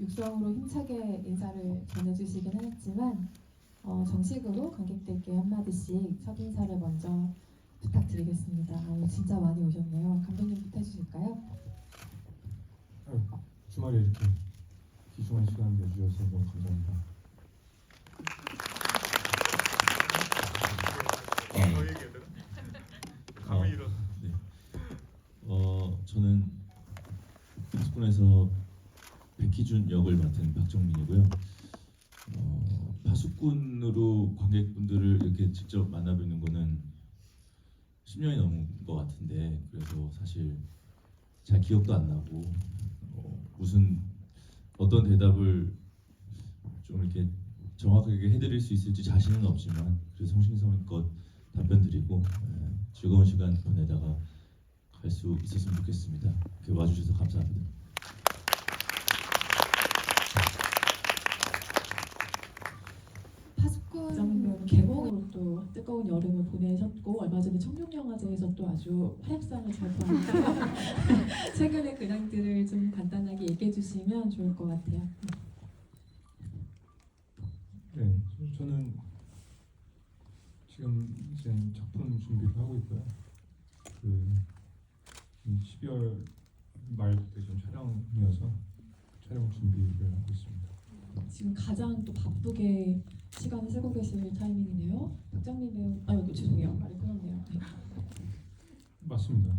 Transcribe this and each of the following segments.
육성으로 힘차게 인사를 전해주시긴 했지만 정식으로 관객들께 한마디씩 첫인사를 먼저 부탁드리겠습니다. 진짜 많이 오셨네요. 감독님부터 해주실까요? 주말에 이렇게 귀중한 시간 내주셔서 너무 감사합니다. 저는 파수꾼에서 백희준 역을 맡은 박정민이고요. 파수꾼으로 관객분들을 이렇게 직접 만나뵙는 거는 10년이 넘은 것 같은데, 그래서 사실 잘 기억도 안 나고 어떤 대답을 좀 이렇게 정확하게 해드릴 수 있을지 자신은 없지만 그래서 성심성의껏 답변드리고 즐거운 시간 보내다가 갈 수 있었으면 좋겠습니다. 이렇게 와주셔서 감사합니다. 파수꾼 개봉으로 또 뜨거운 여름을 보내셨고 얼마 전에 청룡영화제에서 또 아주 활약상을 잘 받았는데 최근의 근황들을 좀 간단하게 얘기해 주시면 좋을 것 같아요. 네, 저는 지금 이제 작품 준비를 하고 있고요. 12월 말부터 좀 촬영이어서 촬영 준비를 하고 있습니다. 지금 가장 또 바쁘게 시간을 쓰고 계실 타이밍이네요. 박정민 배우, 죄송해요. 말이 끊었네요. 네. 맞습니다.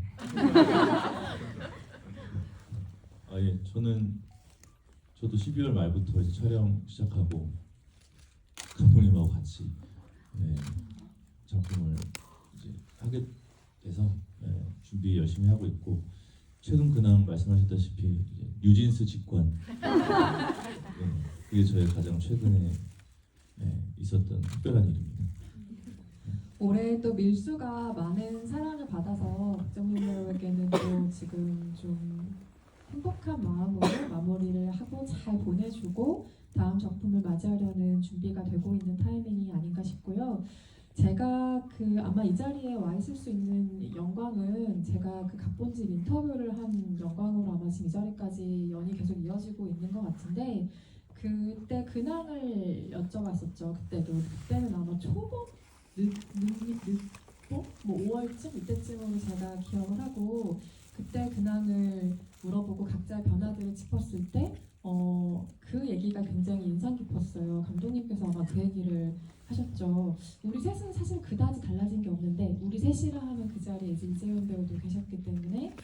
저도 12월 말부터 이제 촬영 시작하고 감독님하고 같이 작품을 이제 하게 돼서 준비 열심히 하고 있고, 최근 근황 말씀하셨다시피 이제 뉴진스 직관 그게 저의 가장 최근에 있었던 특별한 일입니다. 올해 또 밀수가 많은 사랑을 받아서 박정민 배우에게는 또 지금 좀 행복한 마음으로 마무리를 하고 잘 보내주고 다음 작품을 맞이하려는 준비가 되고 있는 타이밍이 아닌가 싶고요. 제가 아마 이 자리에 와 있을 수 있는 영광은 제가 각본집 인터뷰를 한 영광으로 아마 지금 이 자리까지 연이 계속 이어지고 있는 것 같은데, 그때 근황을 여쭤봤었죠. 그때는 아마 초봄? 늦봄? 5월쯤 이때쯤으로 제가 기억을 하고 그때 근황을 물어보고 각자의 변화들을 짚었을 때 그 얘기가 굉장히 인상 깊었어요. 감독님께서 아마 그 얘기를 하셨죠. 우리 셋은 사실 그다지 달라진 게 없는데 우리 셋이라 하면 그 자리에 이재훈 배우도 계셨기 때문에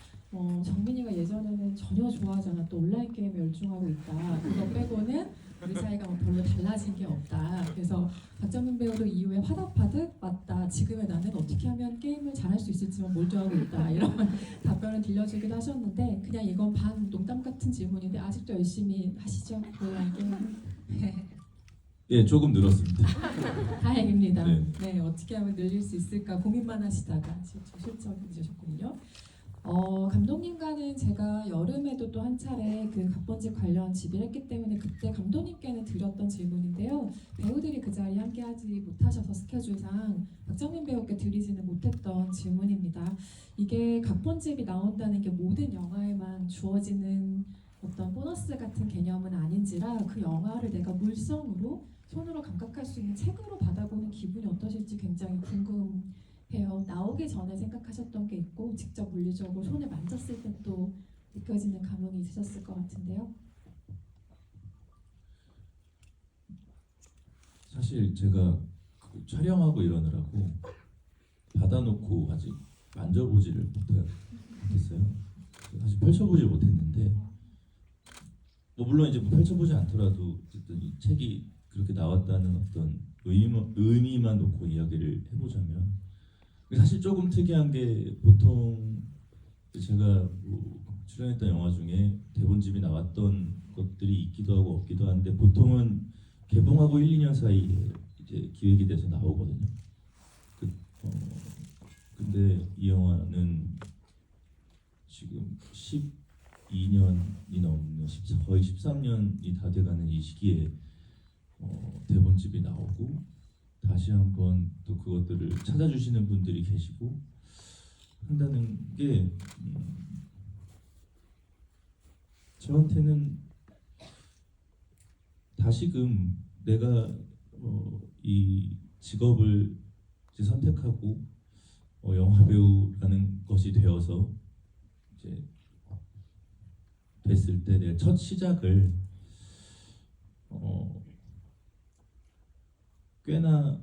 정민이가 예전에는 전혀 좋아하지 않았던 온라인 게임에 열중하고 있다. 그거 빼고는 우리 사이가 별로 달라진 게 없다. 그래서 박정민 배우도 이후에 화답하듯 맞다. 지금의 나는 어떻게 하면 게임을 잘할 수 있을지만 몰두하고 있다. 이런 답변을 들려주기도 하셨는데 그냥 이건 반 농담 같은 질문인데 아직도 열심히 하시죠? 온라인 게임. 예, 조금 늘었습니다. 다행입니다. 네. 네, 어떻게 하면 늘릴 수 있을까 고민만 하시다가 실적이 되셨군요. 감독님과는 제가 여름에도 또 한 차례 각본집 관련 집을 했기 때문에 그때 감독님께는 드렸던 질문인데요. 배우들이 그 자리에 함께하지 못하셔서 스케줄상 박정민 배우께 드리지는 못했던 질문입니다. 이게 각본집이 나온다는 게 모든 영화에만 주어지는 어떤 보너스 같은 개념은 아닌지라 그 영화를 내가 물성으로 손으로 감각할 수 있는 책으로 받아보는 기분이 어떠실지 굉장히 궁금해요. 나오기 전에 생각하셨던 게 있고 직접 물리적으로 손에 만졌을 때 또 느껴지는 감흥이 있으셨을 것 같은데요. 사실 제가 촬영하고 이러느라고 받아놓고 아직 만져보지를 못했어요. 사실 펼쳐보지 못했는데 물론 이제 펼쳐보지 않더라도 어쨌든 이 책이 그렇게 나왔다는 어떤 의미만 놓고 이야기를 해보자면, 사실 조금 특이한 게 보통 제가 출연했던 영화 중에 대본집이 나왔던 것들이 있기도 하고 없기도 한데 보통은 개봉하고 1, 2년 사이에 이제 기획이 돼서 나오거든요. 근데 이 영화는 지금 12년이 넘는 거의 13년이 다 돼가는 이 시기에 대본집이 나오고 다시 한번 또 그것들을 찾아주시는 분들이 계시고 한다는 게 저한테는 다시금 내가 이 직업을 이제 선택하고 영화 배우라는 것이 되어서 이제 됐을 때 내 첫 시작을 꽤나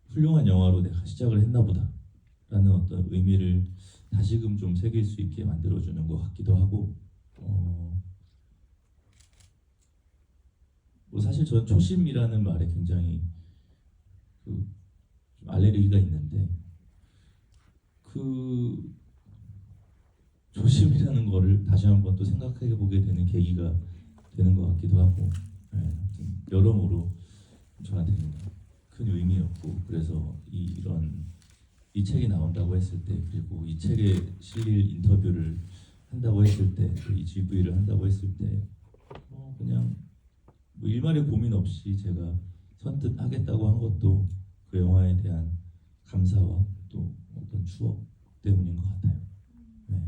훌륭한 영화로 내가 시작을 했나보다라는 어떤 의미를 다시금 좀 새길 수 있게 만들어주는 것 같기도 하고, 뭐 사실 저는 초심이라는 말에 굉장히 좀 알레르기가 있는데, 그 조심이라는 거를 다시 한번 또 생각해 보게 되는 계기가 되는 것 같기도 하고, 아무튼 여러모로 저한테는 큰 의미였고, 그래서 이 책이 나온다고 했을 때, 그리고 이 책에 실릴 인터뷰를 한다고 했을 때, 이 GV를 한다고 했을 때, 그냥 뭐 일말의 고민 없이 제가 선뜻 하겠다고 한 것도 그 영화에 대한 감사와 또 어떤 추억 때문인 것 같아요. 네.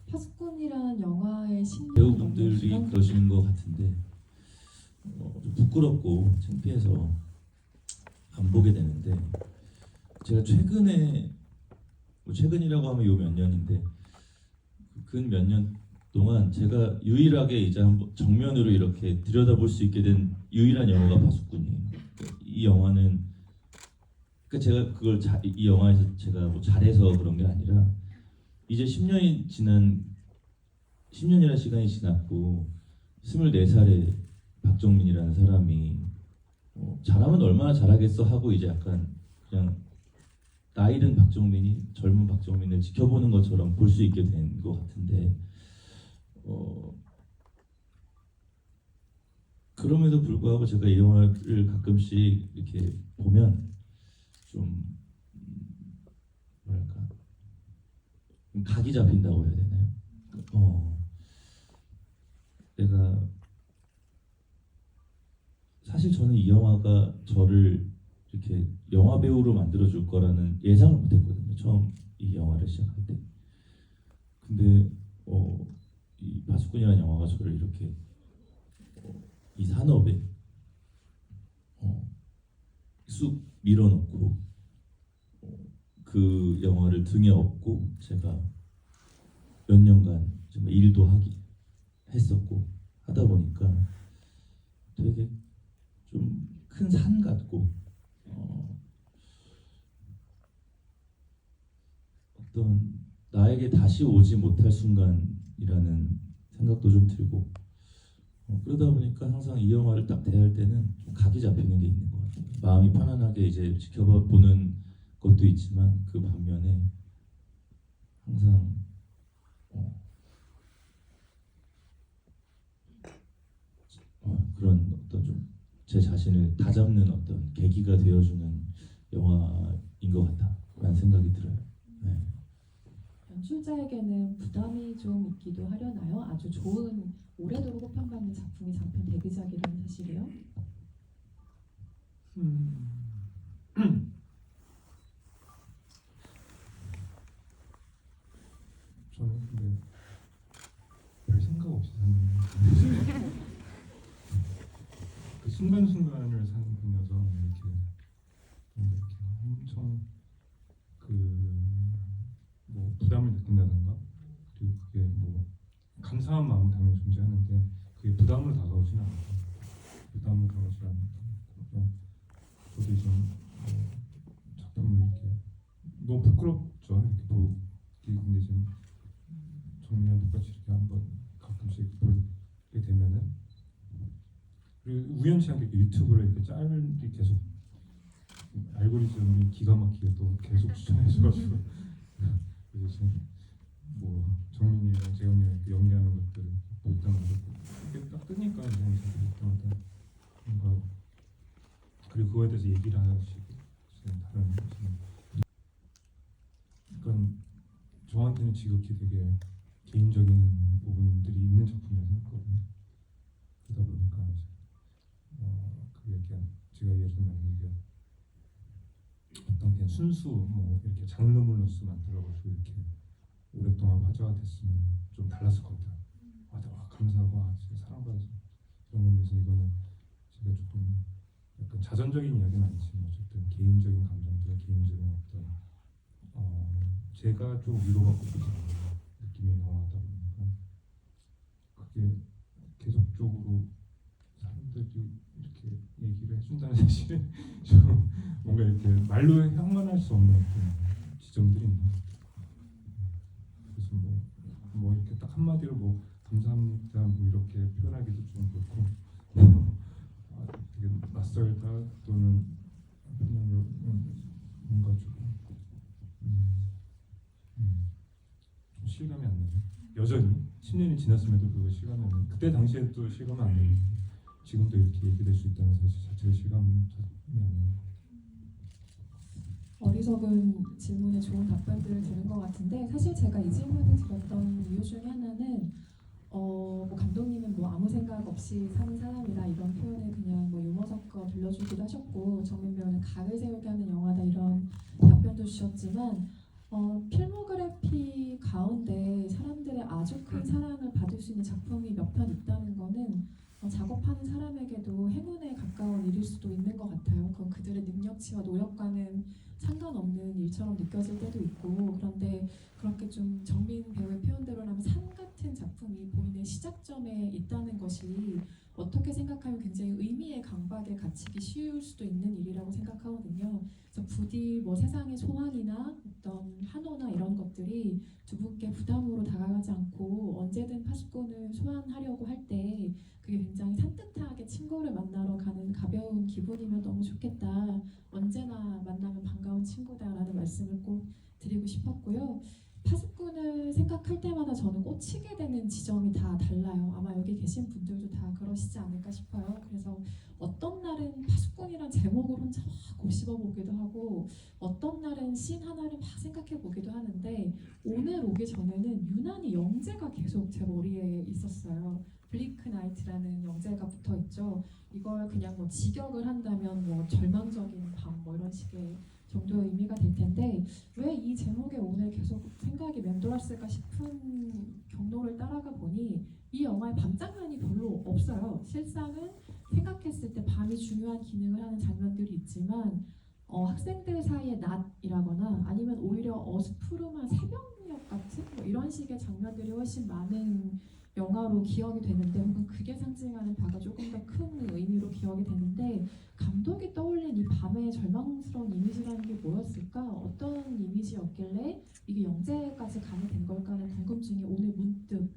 파수꾼이라는 영화의 심리 배우분들이 그러시는 것 같은데 좀 부끄럽고 창피해서 안 보게 되는데, 제가 최근에 뭐 최근이라고 하면 요 몇 년인데 근 몇 년 동안 제가 유일하게 이제 한번 정면으로 이렇게 들여다볼 수 있게 된 유일한 영화가 파수꾼이에요. 이 영화는 제가 그걸 이 영화에서 제가 뭐 잘해서 그런 게 아니라 이제 10년이라는 시간이 지났고 24살의 박정민이라는 사람이 잘하면 얼마나 잘하겠어 하고 이제 약간 그냥 나이든 박정민이 젊은 박정민을 지켜보는 것처럼 볼 수 있게 된 것 같은데, 그럼에도 불구하고 제가 이 영화를 가끔씩 이렇게 보면 좀 뭐랄까 좀 각이 잡힌다고 해야 되나요? 내가 사실 저는 이 영화가 저를 이렇게 영화 배우로 만들어 줄 거라는 예상을 못했거든요. 처음 이 영화를 시작할 때. 근데 이 파수꾼이라는 영화가 저를 이렇게 이 산업에 쑥 밀어넣고 그 영화를 등에 업고 제가 몇 년간 정말 일도 했었고 하다 보니까 되게 좀 큰 산 같고 어떤 나에게 다시 오지 못할 순간이라는 생각도 좀 들고, 그러다 보니까 항상 이 영화를 딱 대할 때는 좀 각이 잡히는 게 있는 것 같아요. 마음이 편안하게 이제 지켜봐 보는 것도 있지만 그 반면에 항상 그런 어떤 좀 제 자신을 다잡는 어떤 계기가 되어주는 영화인 것 같다라는 생각이 들어요. 네. 연출자에게는 부담이 좀 있기도 하려나요? 아주 좋은 오래도록 호평받는 작품이 장편 데뷔작이라는 사실이요? 저는 근데 별 생각 없이 사는 그 순간순간을 사는 분이어서 이렇게 엄청 뭐 부담을 느낀다던가, 그리고 그게 뭐 감사한 마음은 당연히 존재하는데 그게 부담으로 다가오지는 않아요. 부담으로 다가오지 않아요. 저도 좀 작품을 이렇게 너무 부끄럽죠. 이렇게 보기. 근데 지금 정리랑 똑같이 이렇게 한번 가끔씩 보게 되면은, 그리고 우연치 않게 유튜브를 이렇게 짤이 계속 알고리즘이 기가 막히게 또 계속 추천해줘가지고 그래서 지금 뭐 정민이랑 재훈이랑 이렇게 연기하는 것들을 볼 때마다 이렇게 딱 뜨니까 이제 볼 때마다 뭔가, 그리고 그거에 대해서 얘기를 하시고 다른 그러니까 저한테는 지극히 되게 개인적인 부분들이 있는 작품이라고 생각하거든요. 그러다 보니까 이제 그게 그냥 제가 예를 들면 이게 어떤 그냥 순수 뭐 이렇게 장르물로서 만들어가지고 이렇게 오랫동안 화제가 됐으면 좀 달랐을 것 같아요. 와, 감사하고 진짜 사랑받아서 이런 자선적인 이야기는 아니지만 어쨌든 개인적인 감정들, 개인적인 어떤 제가 좀 위로받고 싶은 느낌의 영화다 보니까 그게 계속적으로 사람들이 이렇게 얘기를 해준다는 사실은 좀 뭔가 이렇게 말로 형언할 수 없는 어떤 지점들이 있는 것 같아요. 그래서 뭐 이렇게 딱 한마디로 뭐 감사합니다 뭐 이렇게 표현하기도 좀 그렇고 되게 낯설다 또는 뭔가 조금 좀 실감이 안 나요. 여전히 10년이 지났음에도 그거 실감이 안 나요. 그때 당시에 또 실감이 안 나요. 지금도 이렇게 얘기될 수 있다는 사실 자체가 실감이 안 나요. 어리석은 질문에 좋은 답변들을 들은 것 같은데 사실 제가 이 질문을 드렸던 이유 중에 하나는 뭐 감독님은 뭐 아무 생각 없이 사는 사람이다 이런 표현을 그냥 뭐 유머 섞어 들려주기도 하셨고 정민 배우는 각을 세우게 하는 영화다 이런 답변도 주셨지만 필모그래피 가운데 사람들의 아주 큰 사랑을 받을 수 있는 작품이 몇 편 있다는 거는 작업하는 사람에게도 행운에 가까운 일일 수도 있는 것 같아요. 그건 그들의 능력치와 노력과는 상관없는 일처럼 느껴질 때도 있고 그런데 그렇게 좀 정민 배우의 표현대로라면 산 같은 작품이 본인의 시작점에 있다는 것이 어떻게 생각하면 굉장히 의미의 강박에 갇히기 쉬울 수도 있는 일이라고 생각하거든요. 그래서 부디 뭐 세상의 소원이나 어떤 한호나 이런 것들이 두 분께 부담으로 다가가지 않고 언제든 파수꾼을 소환하려고 할 때 그게 굉장히 산뜻하게 친구를 만나러 가는 가벼운 기분이면 너무 좋겠다. 언제나 만나면 반가운 친구다라는 말씀을 꼭 드리고 싶었고요. 파수꾼을 생각할 때마다 저는 꽂히게 되는 지점이 다 달라요. 아마 여기 계신 분들도 다 그러시지 않을까 싶어요. 그래서 어떤 날은 파수꾼이란 제목을 혼자 막 곱씹어 보기도 하고 어떤 날은 씬 하나를 막 생각해 보기도 하는데 오늘 오기 전에는 유난히 영재가 계속 제 머리에 있었어요. 블링크 나이트라는 영재가 붙어 있죠. 이걸 그냥 뭐 직역을 한다면 뭐 절망적인 밤 뭐 이런 식의 정도의 의미가 될 텐데 왜 이 제목에 오늘 계속 생각이 맴돌았을까 싶은 경로를 따라가 보니 이 영화의 밤 장면이 별로 없어요. 실상은 생각했을 때 밤이 중요한 기능을 하는 장면들이 있지만 학생들 사이의 낮이라거나 아니면 오히려 어스푸름한 새벽녘 같은 뭐 이런 식의 장면들이 훨씬 많은 영화로 기억이 되는데 혹은 그게 상징하는 바가 조금 더 큰 의미로 기억이 되는데 감독이 떠올린 이 밤의 절망스러운 이미지라는 게 뭐였을까? 어떤 이미지였길래 이게 영재까지 가게 된 걸까 하는 궁금증이 오늘 문득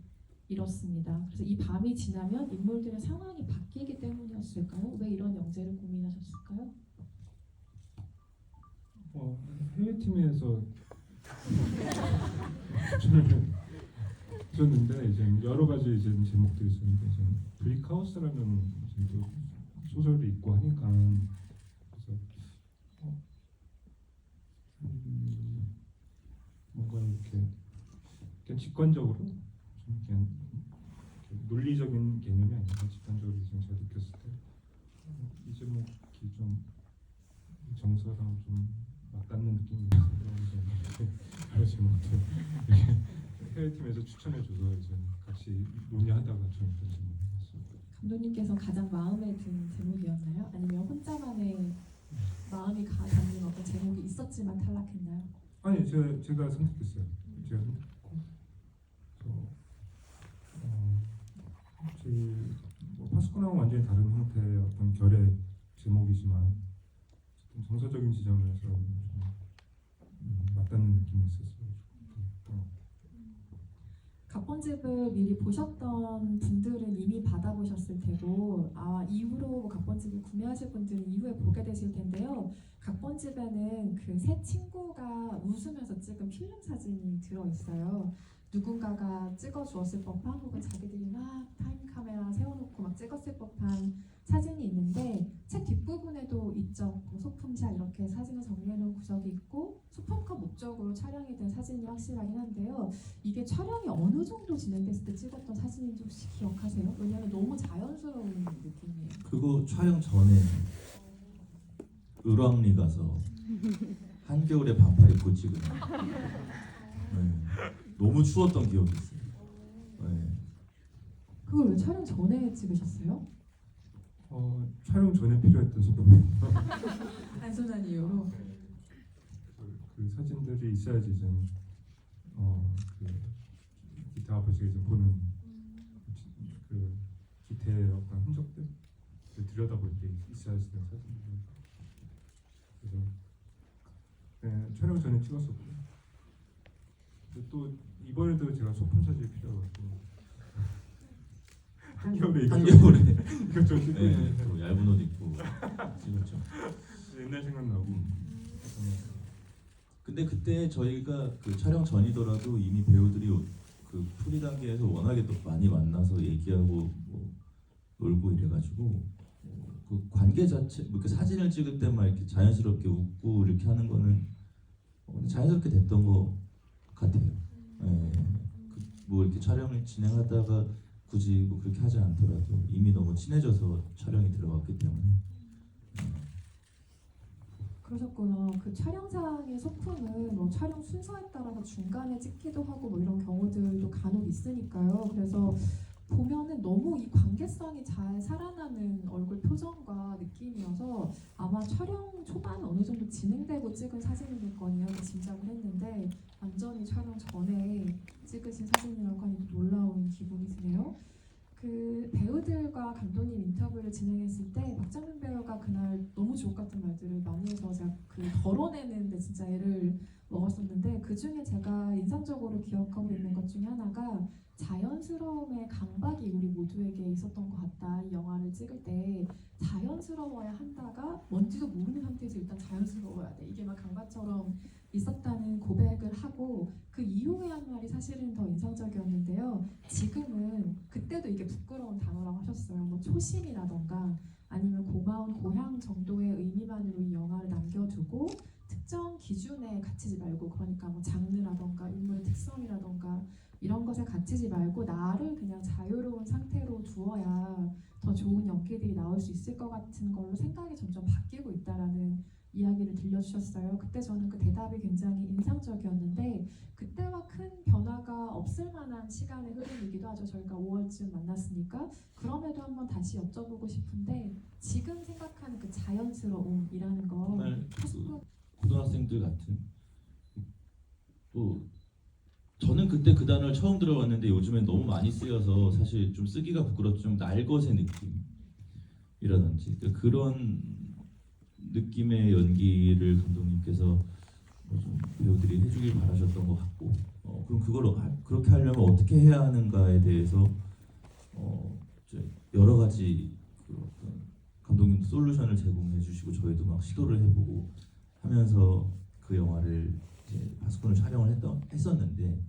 일었습니다. 그래서 이 밤이 지나면 인물들의 상황이 바뀌기 때문이었을까요? 왜 이런 영재를 고민하셨을까요? 해외팀에서 저는 있었는데 이제 여러 가지 이제 제목들이 있었는데 이제 브릭하우스라는 또 소설도 있고 하니까 그래서 뭔가 이렇게 그냥 직관적으로 좀 그냥 이렇게 논리적인 개념이 아니라 직관적으로 이제 제가 느꼈을 때 이 제목이 좀 정서랑 좀 맞닿는 느낌이 있어서 여러 제목들 해외팀에서 추천해줘서 이제 같이 논의하다가 좀 된 제목이었습니다. 감독님께서 가장 마음에 든 제목이었나요? 아니면 혼자만의 마음이 가닿는 어떤 제목이 있었지만 탈락했나요? 아니 제가 선택했어요. 제가 선택했고 뭐 파수꾼하고 완전히 다른 형태의 어떤 결의 제목이지만 정서적인 지점에서 좀 맞닿는 느낌이 있었어요. 각본집을 미리 보셨던 분들은 이미 받아보셨을 테고 이후로 각본집을 구매하실 분들은 이후에 보게 되실 텐데요. 각본집에는 그 세 친구가 웃으면서 찍은 필름 사진이 들어있어요. 누군가가 찍어주었을 법한 혹은 자기들이 막 타임 카메라 세워놓고 막 찍었을 법한 사진이 있는데 책 뒷부분에도 있죠. 뭐 소품샷 이렇게 사진을 정리해놓은 구석이 있고 소품컷 목적으로 촬영이 된 사진이 확실하긴 한데요. 이게 촬영이 어느 정도 진행됐을 때 찍었던 사진인지 혹시 기억하세요? 왜냐하면 너무 자연스러운 느낌이에요. 그거 촬영 전에 을왕리 가서 한겨울에 반팔 입고 찍은 너무 추웠던 기억이 있어요. 그걸 왜 촬영 전에 찍으셨어요? 촬영 전에 필요했던 소품입니다. 단순한 이유로. 그 사진들이 있어야지 좀 그 기타 아버지가 좀 보는 그 기태의 어떤 흔적들 들여다볼 때 있어야지 되는 사진들. 그래서 촬영 전에 찍었었고 또 이번에도 제가 소품 사진이 필요해가지고 한겨울에 이거 좀 찍고 네, 있는데 또 얇은 옷 입고 찍었죠. 옛날 생각나고 근데 그때 저희가 그 촬영 전이더라도 이미 배우들이 그 프리 단계에서 워낙에 또 많이 만나서 얘기하고 뭐 놀고 이래가지고 그 관계 자체 뭐 이렇게 사진을 찍을 때만 이렇게 자연스럽게 웃고 이렇게 하는 거는 자연스럽게 됐던 것 같아요. 예. 뭐 이렇게 촬영을 진행하다가 굳이 뭐 그렇게 하지 않더라도 이미 너무 친해져서 촬영이 들어갔기 때문에. 그러셨구나. 그 촬영장의 소품은 뭐 촬영 순서에 따라서 중간에 찍기도 하고 뭐 이런 경우들도 간혹 있으니까요. 그래서 보면은 너무 이 관계성이 잘 살아나는 얼굴 표정과 느낌이어서 아마 촬영 초반 어느 정도 진행되고 찍은 사진일 거니요 짐작을 했는데 완전히 촬영 전에 찍으신 사진이라고 하니 또 놀라운 기분이 드네요. 그 배우들과 감독님 인터뷰를 진행했을 때 박정민 배우가 그날 너무 주옥 같은 말들을 많이 해서 제가 그 덜어내는데 진짜 애를 먹었었는데 그 중에 제가 인상적으로 기억하고 있는 것 중에 하나가 자연스러움의 강박이 우리 모두에게 있었던 것 같다. 이 영화를 찍을 때 자연스러워야 한다가 뭔지도 모르는 상태에서 일단 자연스러워야 돼. 이게 막 강박처럼 있었다는 고백을 하고 그 이후에 한 말이 사실은 더 인상적이었는데요. 지금은 그때도 이게 부끄러운 단어라고 하셨어요. 뭐 초심이라던가 아니면 고마운 고향 정도의 의미만으로 이 영화를 남겨두고 특정 기준에 갇히지 말고 그러니까 뭐 장르라던가 인물의 특성이라던가 이런 것에 갇히지 말고 나를 그냥 자유로운 상태로 두어야 더 좋은 연기들이 나올 수 있을 것 같은 걸로 생각이 점점 바뀌고 있다라는 이야기를 들려주셨어요. 그때 저는 그 대답이 굉장히 인상적이었는데 그때와 큰 변화가 없을 만한 시간의 흐름이기도 하죠. 저희가 5월쯤 만났으니까 그럼에도 한번 다시 여쭤보고 싶은데 지금 생각하는 그 자연스러움이라는 거 정말 그 고등학생들 같은 또 저는 그때 그 단어를 처음 들어봤는데 요즘엔 너무 많이 쓰여서 사실 좀 쓰기가 부끄럽죠. 좀 날것의 느낌이라든지 그런 느낌의 연기를 감독님께서 좀 배우들이 해주길 바라셨던 것 같고 그럼 그걸 그렇게 하려면 어떻게 해야 하는가에 대해서 이제 여러 가지 그 어떤 감독님 솔루션을 제공해 주시고 저희도 막 시도를 해보고 하면서 그 영화를 이제 파수꾼을 촬영을 했었는데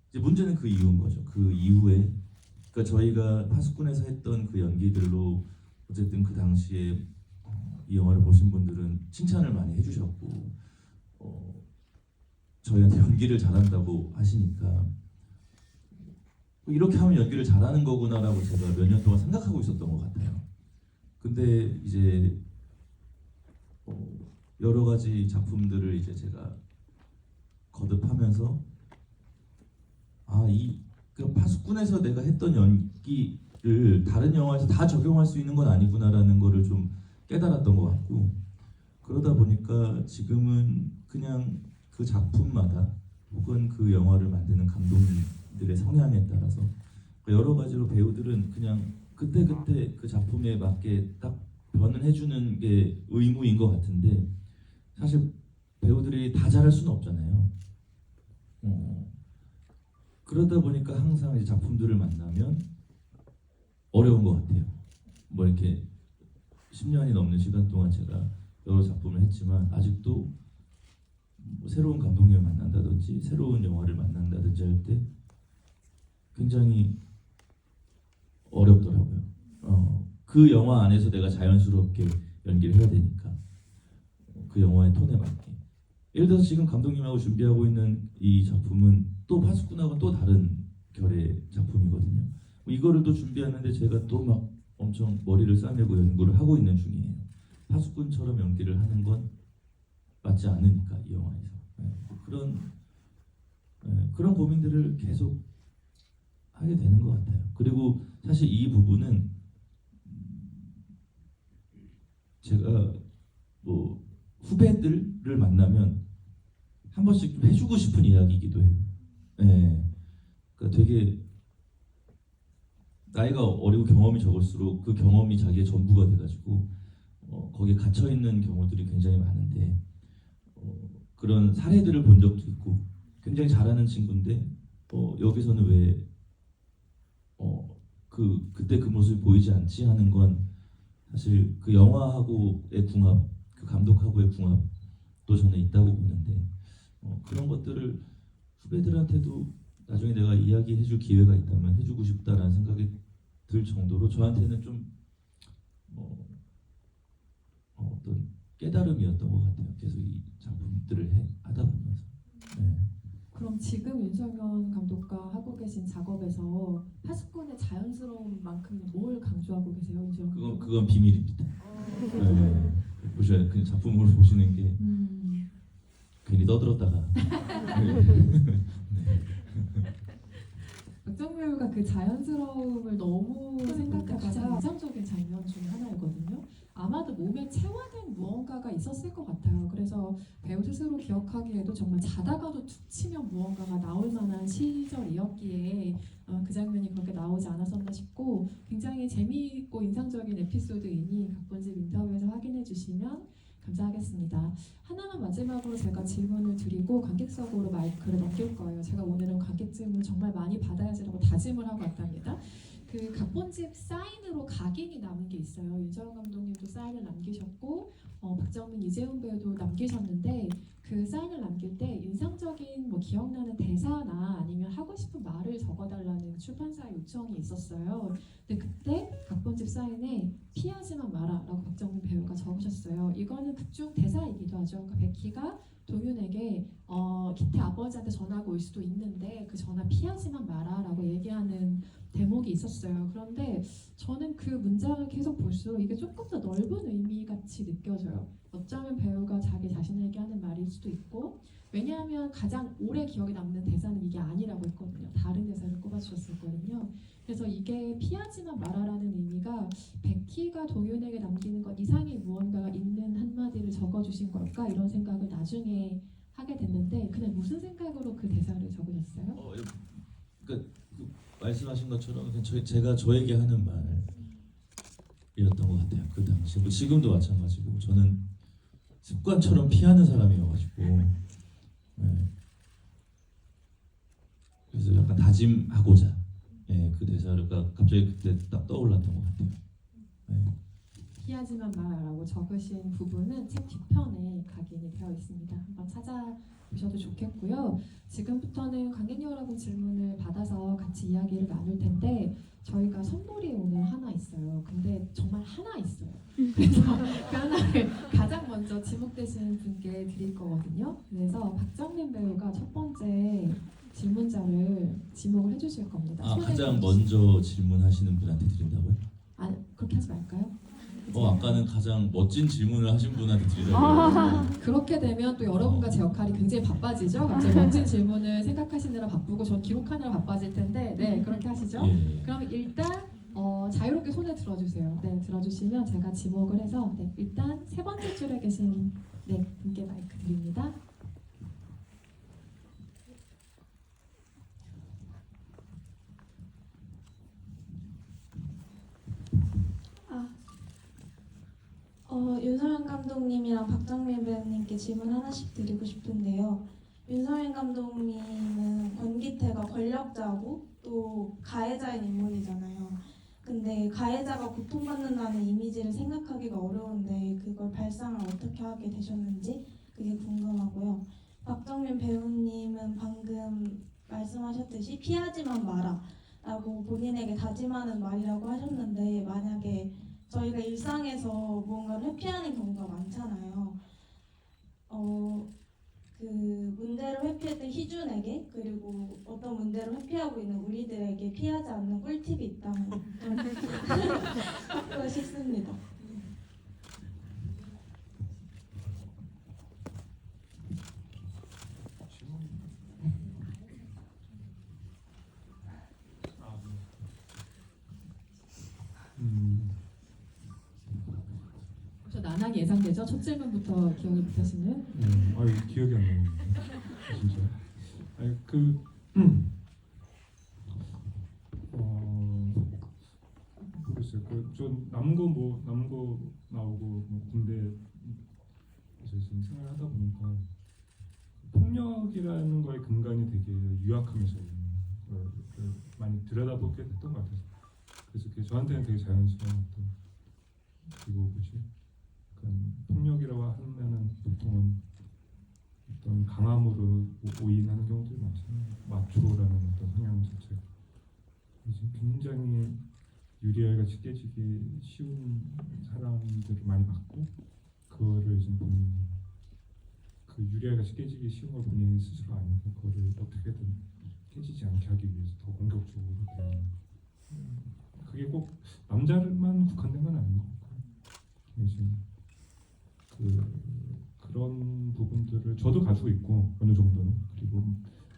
이제 문제는 그 이후인 거죠. 그 이후에 그러니까 저희가 파수꾼에서 했던 그 연기들로 어쨌든 그 당시에 이 영화를 보신 분들은 칭찬을 많이 해주셨고 저희한테 연기를 잘한다고 하시니까 이렇게 하면 연기를 잘하는 거구나라고 제가 몇 년 동안 생각하고 있었던 것 같아요. 근데 이제 여러 가지 작품들을 이제 제가 거듭하면서 그 파수꾼에서 내가 했던 연기를 다른 영화에서 다 적용할 수 있는 건 아니구나라는 거를 좀 깨달았던 것 같고 그러다 보니까 지금은 그냥 그 작품마다 혹은 그 영화를 만드는 감독님들의 성향에 따라서 여러 가지로 배우들은 그냥 그때그때 그 작품에 맞게 딱 변을 게 의무인 것 같은데 사실 배우들이 다 잘할 수는 없잖아요. 그러다 보니까 항상 이제 작품들을 만나면 어려운 것 같아요. 뭐 이렇게 10년이 넘는 시간 동안 제가 여러 작품을 했지만 아직도 뭐 새로운 감독님을 만난다든지 새로운 영화를 만난다든지 할 때 굉장히 어렵더라고요. 그 영화 안에서 내가 자연스럽게 연기를 해야 되니까 그 영화의 톤에 맞게. 예를 들어서 지금 감독님하고 준비하고 있는 이 작품은 또 파수꾼하고는 또 다른 결의 작품이거든요. 이거를 또 준비하는데 제가 또 막 엄청 머리를 싸매고 연구를 하고 있는 중이에요. 파수꾼처럼 연기를 하는 건 맞지 않으니까 이 영화에서 그런 고민들을 계속 하게 되는 것 같아요. 그리고 사실 이 부분은 제가 뭐 후배들을 만나면 한 번씩 좀 해주고 싶은 이야기이기도 해요. 예. 그러니까 되게 나이가 어리고 경험이 적을수록 그 경험이 자기의 전부가 돼가지고 거기에 갇혀 있는 경우들이 굉장히 많은데 그런 사례들을 본 적도 있고 굉장히 잘하는 친구인데 여기서는 왜 그때 그 모습이 보이지 않지 하는 건 사실 그 영화하고의 궁합, 그 감독하고의 궁합도 저는 있다고 보는데 그런 것들을 후배들한테도 나중에 내가 이야기해줄 기회가 있다면 해주고 싶다라는 생각이 들 정도로 저한테는 좀 어떤 깨달음이었던 것 같아요. 계속 이 작품들을 하다 보면서. 네. 그럼 지금 윤석열 감독과 하고 계신 작업에서 파수꾼의 자연스러운 만큼 뭘 강조하고 계세요, 윤석열 감독? 그건 비밀입니다. 네. 보셔야 그 작품을 보시는 게 괜히 떠들었다가 박정민 배우가 그 자연스러움을 너무 생각하다가 가장 인상적인 장면 중에 하나였거든요. 아마도 몸에 체화된 무언가가 있었을 것 같아요. 그래서 배우 스스로 기억하기에도 정말 자다가도 툭 치면 무언가가 나올 만한 시절이었기에 그 장면이 그렇게 나오지 않았었나 싶고 굉장히 재미있고 인상적인 에피소드이니 각본집 인터뷰에서 확인해 주시면 감사하겠습니다. 하나만 마지막으로 제가 질문을 드리고 관객석으로 마이크를 넘길 거예요. 제가 오늘은 관객 질문 정말 많이 받아야지라고 다짐을 하고 왔답니다. 그 각본집 사인으로 각인이 남은 게 있어요. 윤정현 감독님도 사인을 남기셨고 박정민, 이재훈 배우도 남기셨는데 그 사인을 남길 때 인상적인 뭐 기억나는 대사나 아니면 하고 싶은 말을 적어달라는 출판사의 요청이 있었어요. 근데 그때 각본집 사인에 피하지만 마라라고 박정민 배우가 적으셨어요. 이거는 극중 대사이기도 하죠. 그러니까 백희가 도윤에게 기태 아버지한테 전화가 올 수도 있는데 그 전화 피하지만 마라라고 얘기하는 대목이 있었어요. 그런데 저는 그 문장을 계속 볼수록 이게 조금 더 넓은 의미 같이 느껴져요. 어쩌면 배우가 자기 자신에게 하는 말일 수도 있고 왜냐하면 가장 오래 기억에 남는 대사는 이게 아니라고 했거든요. 다른 대사를 꼽아주셨었거든요. 그래서 이게 피하지만 말아라는 의미가 백희가 도윤에게 남기는 것 이상의 무언가가 있는 한마디를 적어주신 걸까 이런 생각을 나중에 하게 됐는데 그냥 무슨 생각으로 그 대사를 적으셨어요? 그러니까 말씀하신 것처럼 그냥 제가 저에게 하는 말이었던 것 같아요. 그 당시 뭐 지금도 마찬가지고 저는 습관처럼 피하는 사람이어가지고 네. 그래서 약간 다짐하고자 그 대사가 갑자기 그때 딱 떠올랐던 것 같아요. 네. 피하지만 말아라고 적으신 부분은 책 뒤편에 각인이 되어 있습니다. 한번 찾아보셔도 좋겠고요. 지금부터는 관객 여러분 질문을 받아서 같이 이야기를 나눌 텐데 저희가 선물이 오늘 하나 있어요. 근데 정말 하나 있어요. 그래서 그 하나를 가장 먼저 지목되신 분께 드릴 거거든요. 그래서 박정민 배우가 첫 번째 질문자를 지목을 해주실 겁니다. 가장 먼저 질문하시는 분한테 드린다고요? 그렇게 하지 말까요? 아까는 가장 멋진 질문을 하신 분한테 드리려고. 그렇게 되면 또 여러분과 제 역할이 굉장히 바빠지죠. 갑자기 멋진 질문을 생각하시느라 바쁘고 전 기록하느라 바빠질 텐데 네 그렇게 하시죠. 예. 그럼 일단 자유롭게 손을 들어주세요. 네 들어주시면 제가 지목을 해서 네, 일단 세 번째 줄에 계신 네 분께 마이크 드립니다. 윤서현 감독님이랑 박정민 배우님께 질문 하나씩 드리고 싶은데요. 윤서현 감독님은 권기태가 권력자고 또 가해자인 인물이잖아요. 근데 가해자가 고통받는다는 이미지를 생각하기가 어려운데 그걸 발상을 어떻게 하게 되셨는지 그게 궁금하고요. 박정민 배우님은 방금 말씀하셨듯이 피하지만 마라 라고 본인에게 다짐하는 말이라고 하셨는데 만약에 저희가 일상에서 무언가를 회피하는 경우가 많잖아요. 그 문제를 회피할 때 희준에게 그리고 어떤 문제를 회피하고 있는 우리들에게 피하지 않는 꿀팁이 있다면 듣고 싶습니다. 반항이 예상되죠? 첫 질문부터 기억을 못하시는. 기억이 안 나는데 진짜. 아니 모르겠어요. 전 남은 거 나오고 뭐 군대에서 지금 생활하다 보니까 폭력이라는 거의 근간이 되게 유약함에서 있는 걸 많이 들여다보게 됐던 것 같아서 그래서 그게 저한테는 되게 자연스러운 어떤 그리고 뭐지 폭력이라고 하면은 보통은 어떤 강함으로 오인하는 경우들이 많잖아요. 마초라는 어떤 성향 자체가 지금 굉장히 유리알 같이 깨지기 쉬운 사람들을 많이 봤고 그거를 지금 본인이 그 유리알 같이 깨지기 쉬운 걸 본인이 스스로 아니까 그거를 어떻게든 깨지지 않게 하기 위해서 더 공격적으로 대하는 그게 꼭 남자만 국한된 건 아닌 것 같고 지금 그런 부분들을 저도 가지고 있고 어느 정도는 그리고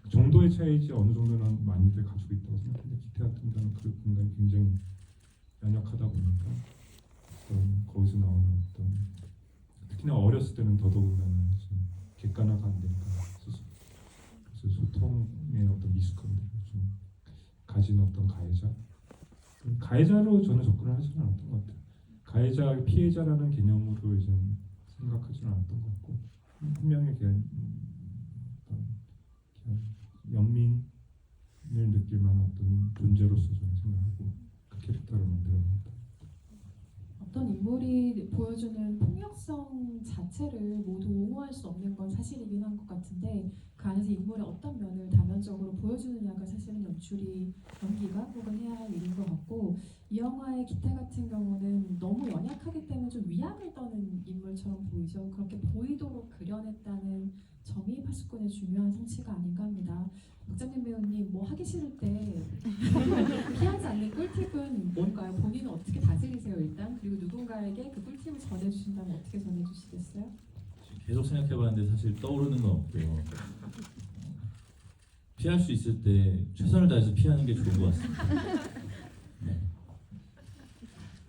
정도의 차이지 어느 정도는 많이들 가지고 있다고 생각하는데 기태 같은 경우는 그 공간이 굉장히 연약하다 보니까 거기서 나오는 어떤 특히나 어렸을 때는 더더군다나 객관화가 안 되니까 스스로 그래서 소통의 어떤 미숙함들을 좀 가진 어떤 가해자로 저는 접근을 하지는 않았던 것 같아요. 가해자 피해자라는 개념으로 이제 생각하지는 않았던 것 같고 한 명의 그냥 연민을 느낄 만한 어떤 존재로서 저는 생각하고 그 캐릭터를 만들어냅니다. 어떤 인물이 보여주는 폭력성 자체를 모두 옹호할 수 없는 건 사실이긴 한 것 같은데 그 안에서 인물의 어떤 면을 다면적으로 보여주느냐가 사실은 연기가 혹은 해야 할 일인 것 같고 이 영화의 기태 같은 경우는 너무 연약하기 때문에 좀 위안을 떠는 인물처럼 보이죠. 그렇게 보이도록 그려냈다는 점이 파수꾼의 중요한 성취가 아닌가 합니다. 박정민 배우님 뭐 하기 싫을 때 피하지 않는 꿀팁은 뭔가요? 본인은 어떻게 다스리세요 일단? 그리고 누군가에게 그 꿀팁을 전해주신다면 어떻게 전해주시겠어요? 계속 생각해봤는데 사실 떠오르는 건 없고요. 피할 수 있을 때 최선을 다해서 피하는 게 좋은 것 같습니다. 네.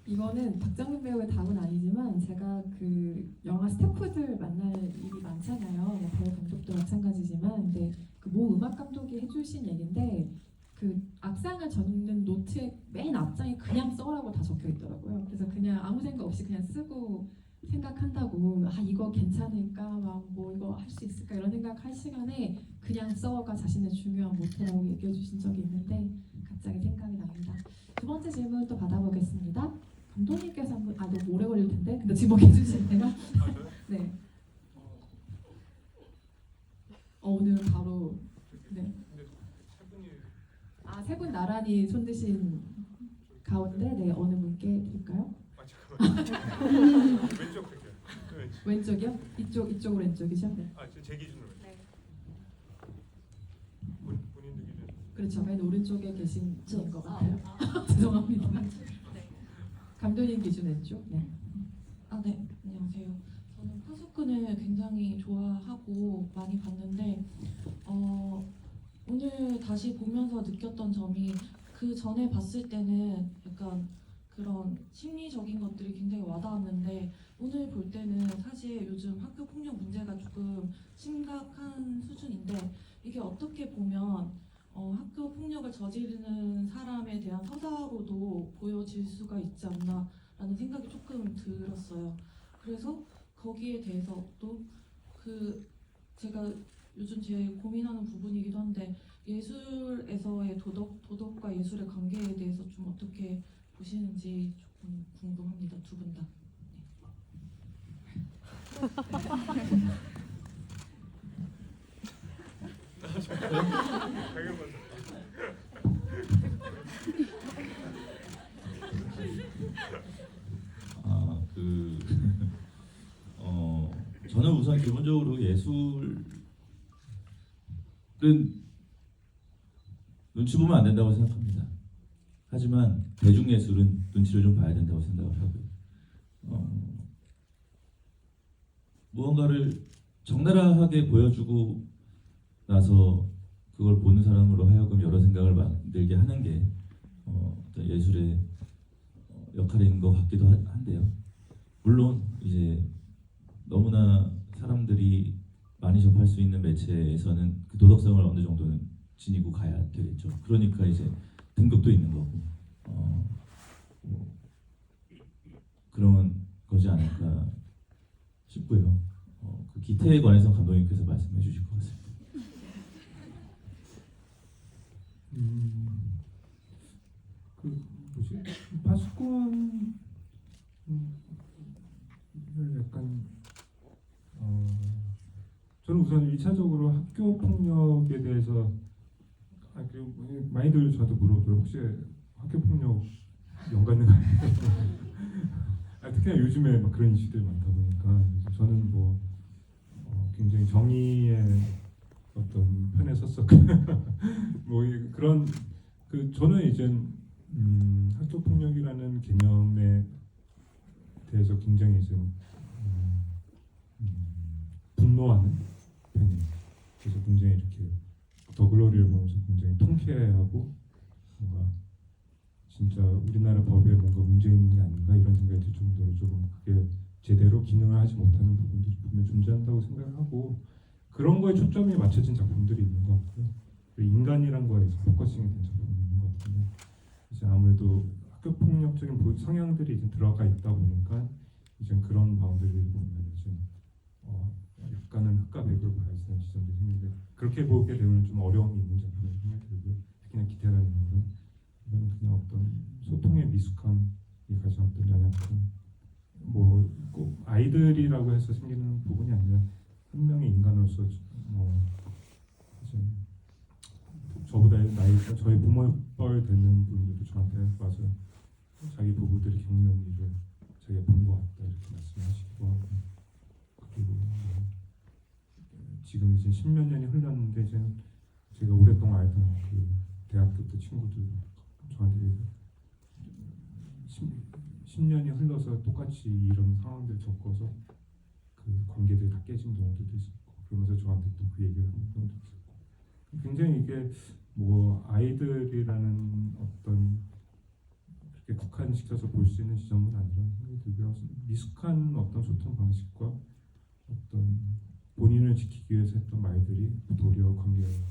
이거는 박정민 배우의 답은 아니지만 제가 그 영화 스태프들 만날 일이 많잖아요. 뭐 배우 감독도 마찬가지지만 근데 그 모 음악 감독이 해주신 얘긴데 그 악상을 적는 노트의 맨 앞장에 그냥 써라고 다 적혀 있더라고요. 그래서 그냥 아무 생각 없이 그냥 쓰고 생각한다고 이거 괜찮을까 막 뭐 이거 할 수 있을까 이런 생각할 시간에 그냥 써가 자신의 중요한 모토라고 얘기해 주신 적이 있는데 갑자기 생각이 납니다. 두 번째 질문 또 받아보겠습니다. 감독님께서 한번 너무 오래 걸릴 텐데 근데 지목해 주시네요. 네. 오늘 바로 네. 세 분 나란히 손 드신 가운데 네 어느 분께 드릴까요? 잠깐만. 왼쪽 할게요. 왼쪽이요? 이쪽으로 왼쪽이죠? 네. 제 기준으로. 네. 본인들 기준. 그렇죠. 맨 오른쪽에 계신 분인 것 같아요. 죄송합니다. 감독님 기준 왼쪽. 네. 네, 안녕하세요. 저는 파수꾼을 굉장히 좋아하고 많이 봤는데 오늘 다시 보면서 느꼈던 점이 그 전에 봤을 때는 약간 그런 심리적인 것들이 굉장히 와닿았는데 오늘 볼 때는 사실 요즘 학교 폭력 문제가 조금 심각한 수준인데 이게 어떻게 보면 학교 폭력을 저지르는 사람에 대한 서사로도 보여질 수가 있지 않나라는 생각이 조금 들었어요. 그래서 거기에 대해서 또 제가 요즘 제일 고민하는 부분이기도 한데 예술에서의 도덕과 예술의 관계에 대해서 좀 어떻게 보시는지 조금 궁금합니다. 두 분 다. 저는 우선 기본적으로 예술은 눈치 보면 안 된다고 생각합니다. 하지만 대중예술은 눈치를 좀 봐야 된다고 생각을 하고요. 무언가를 적나라하게 보여주고 나서 그걸 보는 사람으로 하여금 여러 생각을 만들게 하는 게 어떤 예술의 역할인 것 같기도 한데요. 물론 이제 너무나 사람들이 많이 접할 수 있는 매체에서는 그 도덕성을 어느 정도는 지니고 가야 되겠죠. 그러니까 이제 등급도 있는 거고 뭐 그런 거지 않을까 싶고요. 그 기태에 관해서 감독님께서 말씀해 주실 것 같습니다. 그 뭐지 파수꾼을 약간 저는 우선 1차적으로 학교 폭력에 대해서 많이들 저한테 물어봐요. 혹시 학교 폭력 연관된 거 아니에요? 특히나 요즘에 막 그런 이슈들이 많다 보니까 저는 뭐 굉장히 정의의 어떤 편에 섰었고 뭐 그런 저는 이제 학교 폭력이라는 개념에 대해서 굉장히 좀 분노하는 편이에요. 그래서 굉장히 이렇게 더글로리를 보면서 굉장히 통쾌해하고 뭔가 진짜 우리나라 법에 뭔가 문제 있는 게 아닌가 이런 생각이 들 정도로 조금 그게 제대로 기능을 하지 못하는 부분들이 분명히 존재한다고 생각을 하고 그런 거에 초점이 맞춰진 작품들이 있는 것 같고요. 인간이란 거에 이제 포커싱이 된 작품이 있는 것 같은데 이제 아무래도 학교 폭력적인 성향들이 이제 들어가 있다 보니까 이제 그런 바운더리를 보면 이제 약간은 흑과 백으로 봐야 되는 지점들이 생기는데 그렇게 보게 되면 좀 어려움이 있는 작품이 생각이 들고요. 특히나 기태라는 인물은 이거는 그냥 어떤 소통의 미숙함이 가진 어떤 연약함 뭐 꼭 아이들이라고 해서 생기는 부분이 아니라 한 명의 인간으로서 이제 저보다 나이가 저희 부모뻘 되는 분들도 저한테 와서 자기 부부들이 겪는 일을 자기가 본 것 같다 이렇게 말씀하시기도 하고 그리고 지금 이제 10몇 년이 흘렀는데 이제 제가 오랫동안 알던 그 대학교 때 친구들 저한테 10년이 흘러서 똑같이 이런 상황들 겪어서 그 관계들이 다 깨진 경우들도 있었고 그러면서 저한테 또 그 얘기를 하는 경우도 있었고 굉장히 이게 뭐 아이들이라는 어떤 그렇게 국한시켜서 볼 수 있는 지점은 아니라는 생각이 들고요. 미숙한 어떤 소통 방식과 어떤 본인을 지키기 위해서 했던 말들이 도리어 관계에서